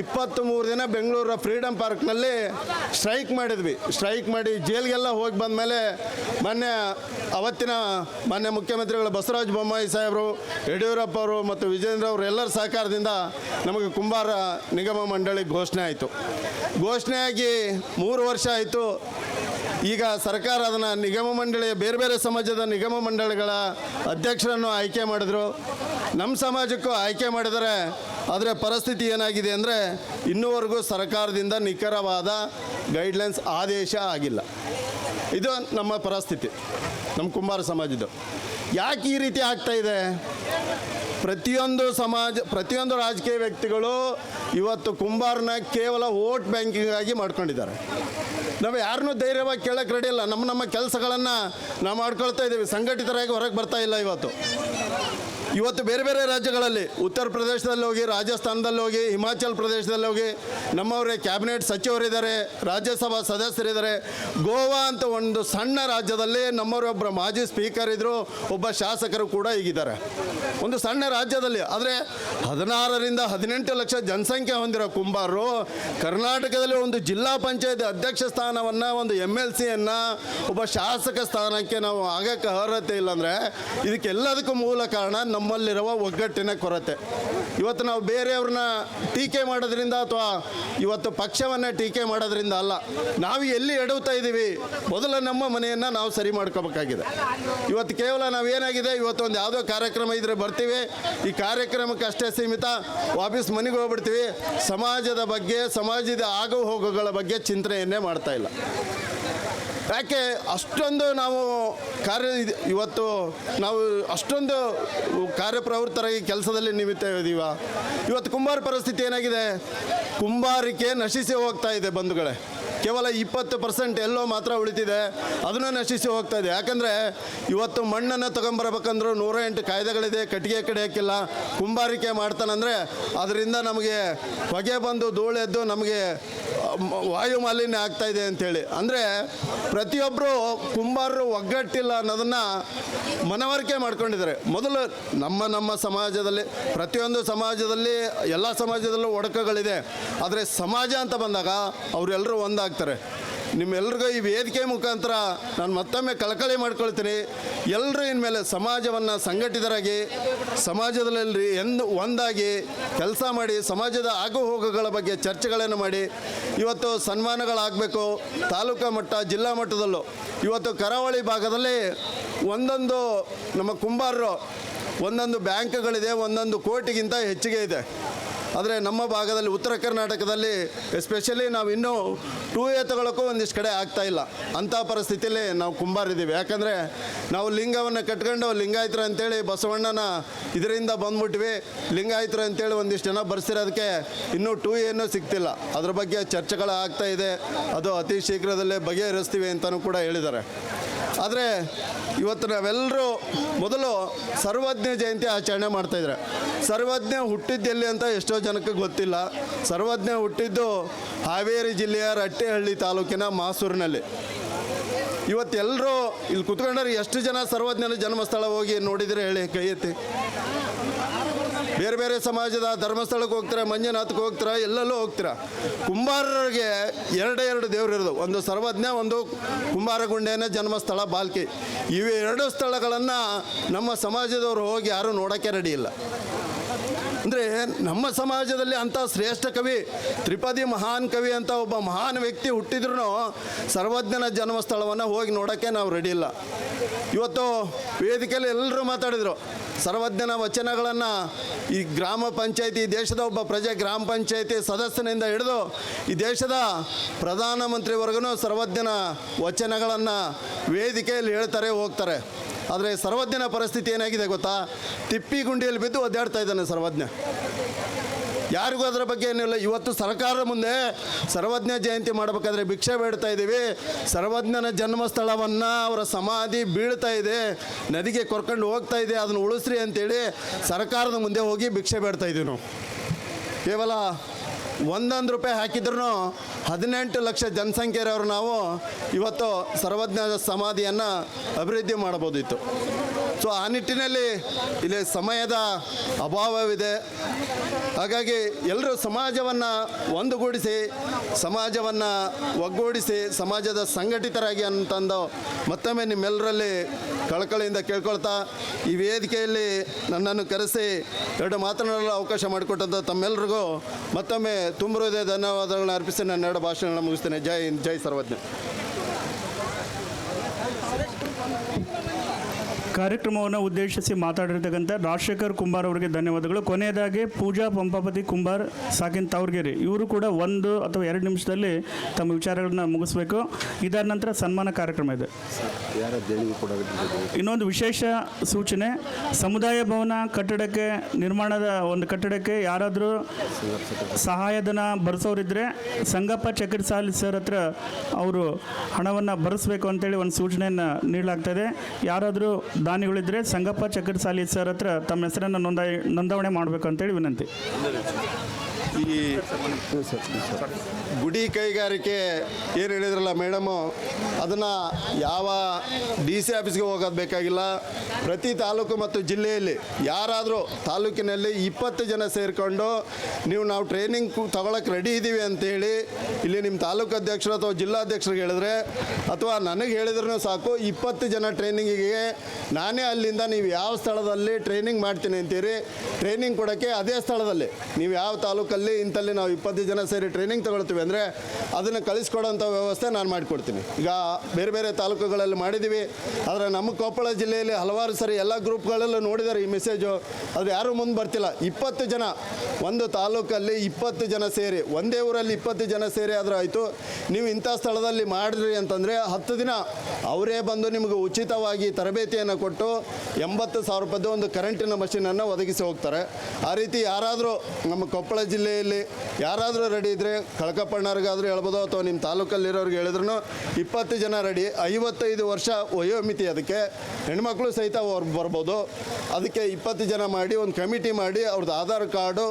23 ದಿನ ಬೆಂಗಳೂರ ಫ್ರೀಡಮ್ ಪಾರ್ಕ್ನಲ್ಲಿ ಸ್ಟ್ರೈಕ್ ಮಾಡಿದ್ವಿ. ಸ್ಟ್ರೈಕ್ ಮಾಡಿ ಜೈಲಿಗೆಲ್ಲ ಹೋಗಿ ಬಂದಮೇಲೆ ಅವತ್ತಿನ ಮಾನ್ಯ ಮುಖ್ಯಮಂತ್ರಿಗಳು ಬಸವರಾಜ ಬೊಮ್ಮಾಯಿ ಸಾಹೇಬರು, ಯಡಿಯೂರಪ್ಪ ಅವರು ಮತ್ತು ವಿಜೇಂದ್ರ ಅವರು ಎಲ್ಲರ ಸಹಕಾರದಿಂದ ನಮಗೆ ಕುಂಬಾರ ನಿಗಮ ಮಂಡಳಿ ಘೋಷಣೆ ಆಯಿತು. ಘೋಷಣೆಯಾಗಿ 3 ವರ್ಷ ಆಯಿತು. ಈಗ ಸರ್ಕಾರ ಅದನ್ನು ನಿಗಮ ಮಂಡಳಿಯ ಬೇರೆ ಬೇರೆ ಸಮಾಜದ ನಿಗಮ ಮಂಡಳಿಗಳ ಅಧ್ಯಕ್ಷರನ್ನು ಆಯ್ಕೆ ಮಾಡಿದರು, ನಮ್ಮ ಸಮಾಜಕ್ಕೂ ಆಯ್ಕೆ ಮಾಡಿದರೆ. ಆದರೆ ಪರಿಸ್ಥಿತಿ ಏನಾಗಿದೆ ಅಂದರೆ ಇನ್ನೂವರೆಗೂ ಸರ್ಕಾರದಿಂದ ನಿಖರವಾದ ಗೈಡ್ಲೈನ್ಸ್ ಆದೇಶ ಆಗಿಲ್ಲ. ಇದು ನಮ್ಮ ಪರಿಸ್ಥಿತಿ, ನಮ್ಮ ಕುಂಬಾರ ಸಮಾಜದ್ದು. ಯಾಕೆ ಈ ರೀತಿ ಆಗ್ತಾಯಿದೆ? ಪ್ರತಿಯೊಂದು ರಾಜಕೀಯ ವ್ಯಕ್ತಿಗಳು ಇವತ್ತು ಕುಂಬಾರನ ಕೇವಲ ವೋಟ್ ಬ್ಯಾಂಕಿಂಗ್ ಆಗಿ ಮಾಡ್ಕೊಂಡಿದ್ದಾರೆ. ನಾವು ಯಾರನ್ನೂ ಧೈರ್ಯವಾಗಿ ಕೇಳಕ್ಕೆ ರೆಡಿ ಇಲ್ಲ. ನಮ್ಮ ಕೆಲಸಗಳನ್ನು ನಾವು ಮಾಡ್ಕೊಳ್ತಾ ಇದ್ದೀವಿ, ಸಂಘಟಿತರಾಗಿ ಹೊರಗೆ ಬರ್ತಾ ಇಲ್ಲ. ಇವತ್ತು ಬೇರೆ ಬೇರೆ ರಾಜ್ಯಗಳಲ್ಲಿ ಉತ್ತರ ಪ್ರದೇಶದಲ್ಲಿ ಹೋಗಿ, ರಾಜಸ್ಥಾನದಲ್ಲಿ ಹೋಗಿ, ಹಿಮಾಚಲ್ ಪ್ರದೇಶದಲ್ಲಿ ಹೋಗಿ ನಮ್ಮವರೇ ಕ್ಯಾಬಿನೆಟ್ ಸಚಿವರಿದ್ದಾರೆ, ರಾಜ್ಯಸಭಾ ಸದಸ್ಯರಿದ್ದಾರೆ. ಗೋವಾ ಅಂತ ಒಂದು ಸಣ್ಣ ರಾಜ್ಯದಲ್ಲಿ ನಮ್ಮವರೊಬ್ಬರ ಮಾಜಿ ಸ್ಪೀಕರ್ ಇದ್ದರು, ಒಬ್ಬ ಶಾಸಕರು ಕೂಡ ಈಗಿದ್ದಾರೆ. ಒಂದು ಸಣ್ಣ ರಾಜ್ಯದಲ್ಲಿ, ಆದರೆ 16ರಿಂದ 18 ಲಕ್ಷ ಜನಸಂಖ್ಯೆ ಹೊಂದಿರೋ ಕುಂಬಾರರು ಕರ್ನಾಟಕದಲ್ಲಿ ಒಂದು ಜಿಲ್ಲಾ ಪಂಚಾಯತ್ ಅಧ್ಯಕ್ಷ ಸ್ಥಾನವನ್ನು, ಒಂದು MLCಯನ್ನು, ಒಬ್ಬ ಶಾಸಕ ಸ್ಥಾನಕ್ಕೆ ನಾವು ಆಗಕ್ಕೆ ಅರ್ಹತೆ ಇಲ್ಲಾಂದರೆ ಇದಕ್ಕೆಲ್ಲದಕ್ಕೂ ಮೂಲ ಕಾರಣ ನಮ್ಮಲ್ಲಿರುವ ಒಗ್ಗಟ್ಟಿನ ಕೊರತೆ. ಇವತ್ತು ನಾವು ಬೇರೆಯವ್ರನ್ನ ಟೀಕೆ ಮಾಡೋದ್ರಿಂದ ಅಥವಾ ಇವತ್ತು ಪಕ್ಷವನ್ನೇ ಟೀಕೆ ಮಾಡೋದ್ರಿಂದ ಅಲ್ಲ, ನಾವು ಎಲ್ಲಿ ಎಡವ್ತಾ ಇದ್ದೀವಿ ಮೊದಲು ನಮ್ಮ ಮನೆಯನ್ನು ನಾವು ಸರಿ ಮಾಡ್ಕೋಬೇಕಾಗಿದೆ. ಇವತ್ತು ಕೇವಲ ನಾವೇನಾಗಿದೆ, ಇವತ್ತು ಒಂದು ಯಾವುದೋ ಕಾರ್ಯಕ್ರಮ ಇದ್ದರೆ ಬರ್ತೀವಿ, ಈ ಕಾರ್ಯಕ್ರಮಕ್ಕೆ ಅಷ್ಟೇ ಸೀಮಿತ, ವಾಪಸ್ ಮನೆಗೆ ಹೋಗ್ಬಿಡ್ತೀವಿ. ಸಮಾಜದ ಬಗ್ಗೆ, ಸಮಾಜದ ಆಗು ಹೋಗುಗಳ ಬಗ್ಗೆ ಚಿಂತನೆಯನ್ನೇ ಮಾಡ್ತಾ ಇಲ್ಲ. ಯಾಕೆ ಅಷ್ಟೊಂದು ನಾವು ಇವತ್ತು ನಾವು ಅಷ್ಟೊಂದು ಕಾರ್ಯಪ್ರವೃತ್ತರಾಗಿ ಕೆಲಸದಲ್ಲಿ ನಿಮಿತ್ತ ಇದ್ದೀವ. ಇವತ್ತು ಕುಂಬಾರ ಪರಿಸ್ಥಿತಿ ಏನಾಗಿದೆ, ಕುಂಬಾರಿಕೆ ನಶಿಸಿ ಹೋಗ್ತಾ ಇದೆ ಬಂಧುಗಳೇ. ಕೇವಲ 20% ಎಲ್ಲೋ ಮಾತ್ರ ಉಳಿತಿದೆ, ಅದನ್ನು ನಶಿಸಿ ಹೋಗ್ತಾ ಇದೆ. ಯಾಕಂದರೆ ಇವತ್ತು ಮಣ್ಣನ್ನು ತೊಗೊಂಬರ್ಬೇಕಂದ್ರೂ 108 ಕಾಯ್ದೆಗಳಿದೆ, ಕಟ್ಟಿಗೆ ಕಡಿಯೋಕ್ಕಿಲ್ಲ. ಕುಂಬಾರಿಕೆ ಮಾಡ್ತಾನಂದರೆ ಅದರಿಂದ ನಮಗೆ ಹೊಗೆ ಬಂದು ಧೂಳೆದ್ದು ನಮಗೆ ವಾಯು ಮಾಲಿನ್ಯ ಆಗ್ತಾಯಿದೆ ಅಂಥೇಳಿ. ಅಂದರೆ ಪ್ರತಿಯೊಬ್ಬರು ಕುಂಬಾರರು ಒಗ್ಗಟ್ಟಿಲ್ಲ ಅನ್ನೋದನ್ನು ಮನವರಿಕೆ ಮಾಡ್ಕೊಂಡಿದ್ದಾರೆ. ಮೊದಲು ನಮ್ಮ ಸಮಾಜದಲ್ಲಿ, ಪ್ರತಿಯೊಂದು ಸಮಾಜದಲ್ಲಿ, ಎಲ್ಲ ಸಮಾಜದಲ್ಲೂ ಒಡಕುಗಳಿದೆ, ಆದರೆ ಸಮಾಜ ಅಂತ ಬಂದಾಗ ಅವರೆಲ್ಲರೂ ಒಂದಾಗ್ತಾರೆ. ನಿಮ್ಮೆಲ್ರಿಗೂ ಈ ವೇದಿಕೆ ಮುಖಾಂತರ ನಾನು ಮತ್ತೊಮ್ಮೆ ಕಳಕಳಿ ಮಾಡ್ಕೊಳ್ತೀನಿ. ಎಲ್ಲರೂ ಇನ್ಮೇಲೆ ಸಮಾಜವನ್ನು ಸಂಘಟಿತರಾಗಿ, ಸಮಾಜದಲ್ಲಿ ಒಂದಾಗಿ ಕೆಲಸ ಮಾಡಿ, ಸಮಾಜದ ಆಗು ಹೋಗುಗಳ ಬಗ್ಗೆ ಚರ್ಚೆಗಳನ್ನು ಮಾಡಿ. ಇವತ್ತು ಸನ್ಮಾನಗಳಾಗಬೇಕು, ತಾಲೂಕಾ ಮಟ್ಟ, ಜಿಲ್ಲಾ ಮಟ್ಟದಲ್ಲೂ. ಇವತ್ತು ಕರಾವಳಿ ಭಾಗದಲ್ಲಿ ಒಂದೊಂದು ನಮ್ಮ ಕುಂಬಾರರು ಒಂದೊಂದು ಬ್ಯಾಂಕ್ಗಳಿದೆ, ಒಂದೊಂದು ಕೋಟಿಗಿಂತ ಹೆಚ್ಚಿಗೆ ಇದೆ. ಆದರೆ ನಮ್ಮ ಭಾಗದಲ್ಲಿ, ಉತ್ತರ ಕರ್ನಾಟಕದಲ್ಲಿ ಎಸ್ಪೆಷಲಿ ನಾವು ಇನ್ನೂ 2A ತಗೊಳ್ಳೋಕ್ಕೂ ಒಂದಿಷ್ಟು ಕಡೆ ಆಗ್ತಾಯಿಲ್ಲ. ಅಂಥ ಪರಿಸ್ಥಿತಿಯಲ್ಲಿ ನಾವು ಕುಂಬಾರಿದ್ದೀವಿ. ಯಾಕಂದರೆ ನಾವು ಲಿಂಗವನ್ನು ಕಟ್ಕೊಂಡು ಲಿಂಗಾಯತರು ಅಂತೇಳಿ ಬಸವಣ್ಣನ ಇದರಿಂದ ಬಂದ್ಬಿಟ್ವಿ. ಲಿಂಗಾಯತರು ಅಂತೇಳಿ ಒಂದಿಷ್ಟು ಜನ ಬರ್ಸಿರೋದಕ್ಕೆ ಇನ್ನೂ 2A ಸಿಗ್ತಿಲ್ಲ. ಅದ್ರ ಬಗ್ಗೆ ಚರ್ಚೆಗಳು ಆಗ್ತಾ ಇದೆ. ಅದು ಅತಿ ಶೀಘ್ರದಲ್ಲೇ ಬಗೆಹರಿಸ್ತೀವಿ ಅಂತಲೂ ಕೂಡ ಹೇಳಿದ್ದಾರೆ. ಆದರೆ ಇವತ್ತು ನಾವೆಲ್ಲರೂ ಮೊದಲು ಸರ್ವಜ್ಞ ಜಯಂತಿ ಆಚರಣೆ ಮಾಡ್ತಾಯಿದ್ದಾರೆ. ಸರ್ವಜ್ಞ ಹುಟ್ಟಿದ್ದೆಲ್ಲಿ ಅಂತ ಎಷ್ಟೋ ಜನಕ್ಕೆ ಗೊತ್ತಿಲ್ಲ. ಸರ್ವಜ್ಞ ಹುಟ್ಟಿದ್ದು ಹಾವೇರಿ ಜಿಲ್ಲೆಯ ರಟ್ಟೆಹಳ್ಳಿ ತಾಲೂಕಿನ ಮಾಸೂರಿನಲ್ಲಿ. ಇವತ್ತೆಲ್ಲರೂ ಇಲ್ಲಿ ಕುತ್ಕೊಂಡ್ರೆ ಎಷ್ಟು ಜನ ಸರ್ವಜ್ಞನ ಜನ್ಮಸ್ಥಳ ಹೋಗಿ ನೋಡಿದರೆ ಹೇಳಿ, ಕೈ ಎತ್ತಿ. ಬೇರೆ ಬೇರೆ ಸಮಾಜದ ಧರ್ಮಸ್ಥಳಕ್ಕೆ ಹೋಗ್ತೀರಾ, ಮಂಜುನಾಥಕ್ಕೆ ಹೋಗ್ತೀರಾ, ಎಲ್ಲೆಲ್ಲೂ ಹೋಗ್ತೀರಾ. ಕುಂಬಾರರಿಗೆ ಎರಡು ದೇವರು ಇರೋದು, ಒಂದು ಸರ್ವಜ್ಞ, ಒಂದು ಕುಂಬಾರಗುಂಡೇನ ಜನ್ಮಸ್ಥಳ ಬಾಲ್ಕಿ. ಇವು 2 ಸ್ಥಳಗಳನ್ನು ನಮ್ಮ ಸಮಾಜದವರು ಹೋಗಿ ಯಾರೂ ನೋಡೋಕ್ಕೆ ರೆಡಿ ಇಲ್ಲ. ಅಂದರೆ ನಮ್ಮ ಸಮಾಜದಲ್ಲಿ ಅಂಥ ಶ್ರೇಷ್ಠ ಕವಿ, ತ್ರಿಪದಿ ಮಹಾನ್ ಕವಿ ಅಂತ ಒಬ್ಬ ಮಹಾನ್ ವ್ಯಕ್ತಿ ಹುಟ್ಟಿದ್ರೂ ಸರ್ವಜ್ಞನ ಜನ್ಮಸ್ಥಳವನ್ನು ಹೋಗಿ ನೋಡೋಕ್ಕೆ ನಾವು ರೆಡಿ ಇಲ್ಲ. ಇವತ್ತು ವೇದಿಕೆಯಲ್ಲಿ ಎಲ್ಲರೂ ಮಾತಾಡಿದರು. ಸರ್ವಜ್ಞನ ವಚನಗಳನ್ನು ಈ ಗ್ರಾಮ ಪಂಚಾಯತಿ, ದೇಶದ ಒಬ್ಬ ಪ್ರಜೆ ಗ್ರಾಮ ಪಂಚಾಯತಿ ಸದಸ್ಯನಿಂದ ಹಿಡಿದು ಈ ದೇಶದ ಪ್ರಧಾನಮಂತ್ರಿವರೆಗೂ ಸರ್ವಜ್ಞನ ವಚನಗಳನ್ನು ವೇದಿಕೆಯಲ್ಲಿ ಹೇಳ್ತಾರೆ, ಹೋಗ್ತಾರೆ. ಆದರೆ ಸರ್ವಜ್ಞನ ಪರಿಸ್ಥಿತಿ ಏನಾಗಿದೆ ಗೊತ್ತಾ? ತಿಪ್ಪಿಗುಂಡಿಯಲ್ಲಿ ಬಿದ್ದು ಒದ್ದಾಡ್ತಾ ಇದ್ದಾನೆ ಸರ್ವಜ್ಞ. ಯಾರಿಗೂ ಅದರ ಬಗ್ಗೆ ಏನಿಲ್ಲ. ಇವತ್ತು ಸರ್ಕಾರದ ಮುಂದೆ ಸರ್ವಜ್ಞ ಜಯಂತಿ ಮಾಡಬೇಕಾದ್ರೆ ಭಿಕ್ಷೆ ಬೇಡ್ತಾ ಇದ್ದೀವಿ. ಸರ್ವಜ್ಞನ ಜನ್ಮಸ್ಥಳವನ್ನು, ಅವರ ಸಮಾಧಿ ಬೀಳ್ತಾ ಇದೆ, ನದಿಗೆ ಕೊರ್ಕೊಂಡು ಹೋಗ್ತಾ ಇದೆ, ಅದನ್ನು ಉಳಿಸ್ರಿ ಅಂತೇಳಿ ಸರ್ಕಾರದ ಮುಂದೆ ಹೋಗಿ ಭಿಕ್ಷೆ ಬೇಡ್ತಾ ಇದ್ದೀವಿ ನಾವು. ಕೇವಲ 1 ರೂಪಾಯಿ ಹಾಕಿದ್ರೂ 18 ಲಕ್ಷ ಜನಸಂಖ್ಯೆ ಇರೋರು ನಾವು ಇವತ್ತು ಸರ್ವಜ್ಞ ಸಮಾಧಿಯನ್ನು ಅಭಿವೃದ್ಧಿ ಮಾಡ್ಬೋದಿತ್ತು. ಸೊ ಆ ನಿಟ್ಟಿನಲ್ಲಿ ಇಲ್ಲಿ ಸಮಯದ ಅಭಾವವಿದೆ. ಹಾಗಾಗಿ ಎಲ್ಲರೂ ಸಮಾಜವನ್ನು ಒಂದುಗೂಡಿಸಿ, ಸಮಾಜವನ್ನು ಒಗ್ಗೂಡಿಸಿ, ಸಮಾಜದ ಸಂಘಟಿತರಾಗಿ ಅಂತಂದು ಮತ್ತೊಮ್ಮೆ ನಿಮ್ಮೆಲ್ಲರಲ್ಲಿ ಕಳಕಳಿಯಿಂದ ಕೇಳ್ಕೊಳ್ತಾ, ಈ ವೇದಿಕೆಯಲ್ಲಿ ನನ್ನನ್ನು ಕರೆಸಿ 2 ಮಾತನಾಡಲು ಅವಕಾಶ ಮಾಡಿಕೊಟ್ಟಂಥ ತಮ್ಮೆಲ್ಲರಿಗೂ ಮತ್ತೊಮ್ಮೆ ತುಂಬ ಹೃದಯ ಧನ್ಯವಾದಗಳನ್ನ ಅರ್ಪಿಸಿ ನನ್ನ 2 ಭಾಷಣಗಳನ್ನ ಮುಗಿಸ್ತೇನೆ. ಜೈ ಹಿಂದ್, ಜೈ ಸರ್ವಜ್ಞ. ಕಾರ್ಯಕ್ರಮವನ್ನು ಉದ್ದೇಶಿಸಿ ಮಾತಾಡಿರ್ತಕ್ಕಂಥ ರಾಜಶೇಖರ್ ಕುಂಬಾರ್ ಅವರಿಗೆ ಧನ್ಯವಾದಗಳು. ಕೊನೆಯದಾಗಿ ಪೂಜಾ ಪಂಪಾಪತಿ ಕುಂಬಾರ್ ಸಾಕಿನ್ ತಾವರ್ಗೆರೆ ಇವರು ಕೂಡ 1 ಅಥವಾ 2 ನಿಮಿಷದಲ್ಲಿ ತಮ್ಮ ವಿಚಾರಗಳನ್ನ ಮುಗಿಸ್ಬೇಕು. ಇದಾದ ನಂತರ ಸನ್ಮಾನ ಕಾರ್ಯಕ್ರಮ ಇದೆ. ಇನ್ನೊಂದು ವಿಶೇಷ ಸೂಚನೆ, ಸಮುದಾಯ ಭವನ ಕಟ್ಟಡಕ್ಕೆ ನಿರ್ಮಾಣದ ಒಂದು ಕಟ್ಟಡಕ್ಕೆ ಯಾರಾದರೂ ಸಹಾಯಧನ ಬರೆಸೋರಿದ್ದರೆ ಸಂಗಪ್ಪ ಚಕ್ರಸಾಲಿ ಸರ್ ಹತ್ರ ಅವರು ಹಣವನ್ನು ಬರೆಸಬೇಕು ಅಂತೇಳಿ ಒಂದು ಸೂಚನೆಯನ್ನು ನೀಡಲಾಗ್ತದೆ. ಯಾರಾದರೂ ದಾನಿಗಳಿದ್ದರೆ ಸಂಗಪ್ಪ ಚಕ್ರಸಾಲಿ ಸರ್ ಹತ್ರ ತಮ್ಮ ಹೆಸರನ್ನು ನೋಂದಣಿ ಮಾಡಬೇಕು ಅಂತೇಳಿ ವಿನಂತಿ. ಈ ಗುಡಿ ಕೈಗಾರಿಕೆ ಏನು ಹೇಳಿದ್ರಲ್ಲ ಮೇಡಮು, ಅದನ್ನು ಯಾವ ಡಿ ಸಿ ಆಫೀಸ್ಗೆ ಹೋಗೋದು ಬೇಕಾಗಿಲ್ಲ. ಪ್ರತಿ ತಾಲೂಕು ಮತ್ತು ಜಿಲ್ಲೆಯಲ್ಲಿ ಯಾರಾದರೂ ತಾಲೂಕಿನಲ್ಲಿ 20 ಜನ ಸೇರಿಕೊಂಡು ನಾವು ಟ್ರೈನಿಂಗ್ ತಗೊಳಕ್ಕೆ ರೆಡಿ ಇದ್ದೀವಿ ಅಂತೇಳಿ ಇಲ್ಲಿ ನಿಮ್ಮ ತಾಲೂಕು ಅಧ್ಯಕ್ಷರು ಅಥವಾ ಜಿಲ್ಲಾಧ್ಯಕ್ಷರಿಗೆ ಹೇಳಿದ್ರೆ, ಅಥವಾ ನನಗೆ ಹೇಳಿದ್ರೂ ಸಾಕು, 20 ಜನ ಟ್ರೈನಿಂಗಿಗೆ ನಾನೇ ಅಲ್ಲಿಂದ ನೀವು ಯಾವ ಸ್ಥಳದಲ್ಲಿ ಟ್ರೈನಿಂಗ್ ಮಾಡ್ತೀನಿ ಅಂತೀರಿ, ಟ್ರೈನಿಂಗ್ ಕೊಡೋಕ್ಕೆ ಅದೇ ಸ್ಥಳದಲ್ಲಿ ನೀವು ಯಾವ ತಾಲೂಕಲ್ಲಿ ಇಂಥಲ್ಲಿ ನಾವು 20 ಜನ ಸೇರಿ ಟ್ರೈನಿಂಗ್ ತಗೊಳ್ತೀವಿ ಅಂದರೆ ಅದನ್ನು ಕಳಿಸ್ಕೊಡೋಂಥ ವ್ಯವಸ್ಥೆ ನಾನು ಮಾಡಿಕೊಡ್ತೀನಿ. ಈಗ ಬೇರೆ ಬೇರೆ ತಾಲೂಕುಗಳಲ್ಲಿ ಮಾಡಿದ್ದೀವಿ, ಆದರೆ ನಮ್ಮ ಕೊಪ್ಪಳ ಜಿಲ್ಲೆಯಲ್ಲಿ ಹಲವಾರು ಸರಿ ಎಲ್ಲ ಗ್ರೂಪ್ಗಳಲ್ಲೂ ನೋಡಿದ್ದಾರೆ ಈ ಮೆಸೇಜು, ಅದು ಯಾರೂ ಮುಂದೆ ಬರ್ತಿಲ್ಲ. 20 ಜನ ಒಂದು ತಾಲೂಕಲ್ಲಿ 20 ಜನ ಸೇರಿ, ಒಂದೇ ಊರಲ್ಲಿ 20 ಜನ ಸೇರಿ ಆದರೂ ಆಯಿತು, ನೀವು ಇಂಥ ಸ್ಥಳದಲ್ಲಿ ಮಾಡಿದ್ರಿ ಅಂತಂದರೆ 10 ದಿನ ಅವರೇ ಬಂದು ನಿಮಗೆ ಉಚಿತವಾಗಿ ತರಬೇತಿಯನ್ನು ಕೊಟ್ಟು 80,000 ರೂಪಾಯಿದು ಒಂದು ಕರೆಂಟಿನ ಮಷೀನನ್ನು ಒದಗಿಸಿ ಹೋಗ್ತಾರೆ. ಆ ರೀತಿ ಯಾರಾದರೂ ನಮ್ಮ ಕೊಪ್ಪಳ ಜಿಲ್ಲೆಯಲ್ಲಿ ಯಾರಾದರೂ ರೆಡಿ ಇದ್ದರೆ ಕಳಕಪ್ಪಣ್ಣವ್ರಿಗಾದರೂ ಹೇಳ್ಬೋದು, ಅಥವಾ ನಿಮ್ಮ ತಾಲೂಕಲ್ಲಿರೋರಿಗೆ ಹೇಳಿದ್ರು 20 ಜನ ರೆಡಿ. 55 ವರ್ಷ ವಯೋಮಿತಿ, ಅದಕ್ಕೆ ಹೆಣ್ಮಕ್ಳು ಸಹಿತ ಅವ್ರು ಬರ್ಬೋದು. ಅದಕ್ಕೆ 20 ಜನ ಮಾಡಿ ಒಂದು ಕಮಿಟಿ ಮಾಡಿ ಅವ್ರದ್ದು ಆಧಾರ್ ಕಾರ್ಡು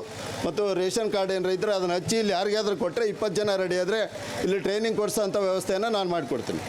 ಮತ್ತು ರೇಷನ್ ಕಾರ್ಡ್ ಏನಾರ ಇದ್ದರೆ ಅದನ್ನು ಹಚ್ಚಿ ಇಲ್ಲಿ ಯಾರಿಗಾದ್ರೂ ಕೊಟ್ಟರೆ 20 ಜನ ರೆಡಿ ಆದರೆ ಇಲ್ಲಿ ಟ್ರೈನಿಂಗ್ ಕೊಡಿಸೋಂಥ ವ್ಯವಸ್ಥೆಯನ್ನು ನಾನು ಮಾಡಿಕೊಡ್ತೀನಿ.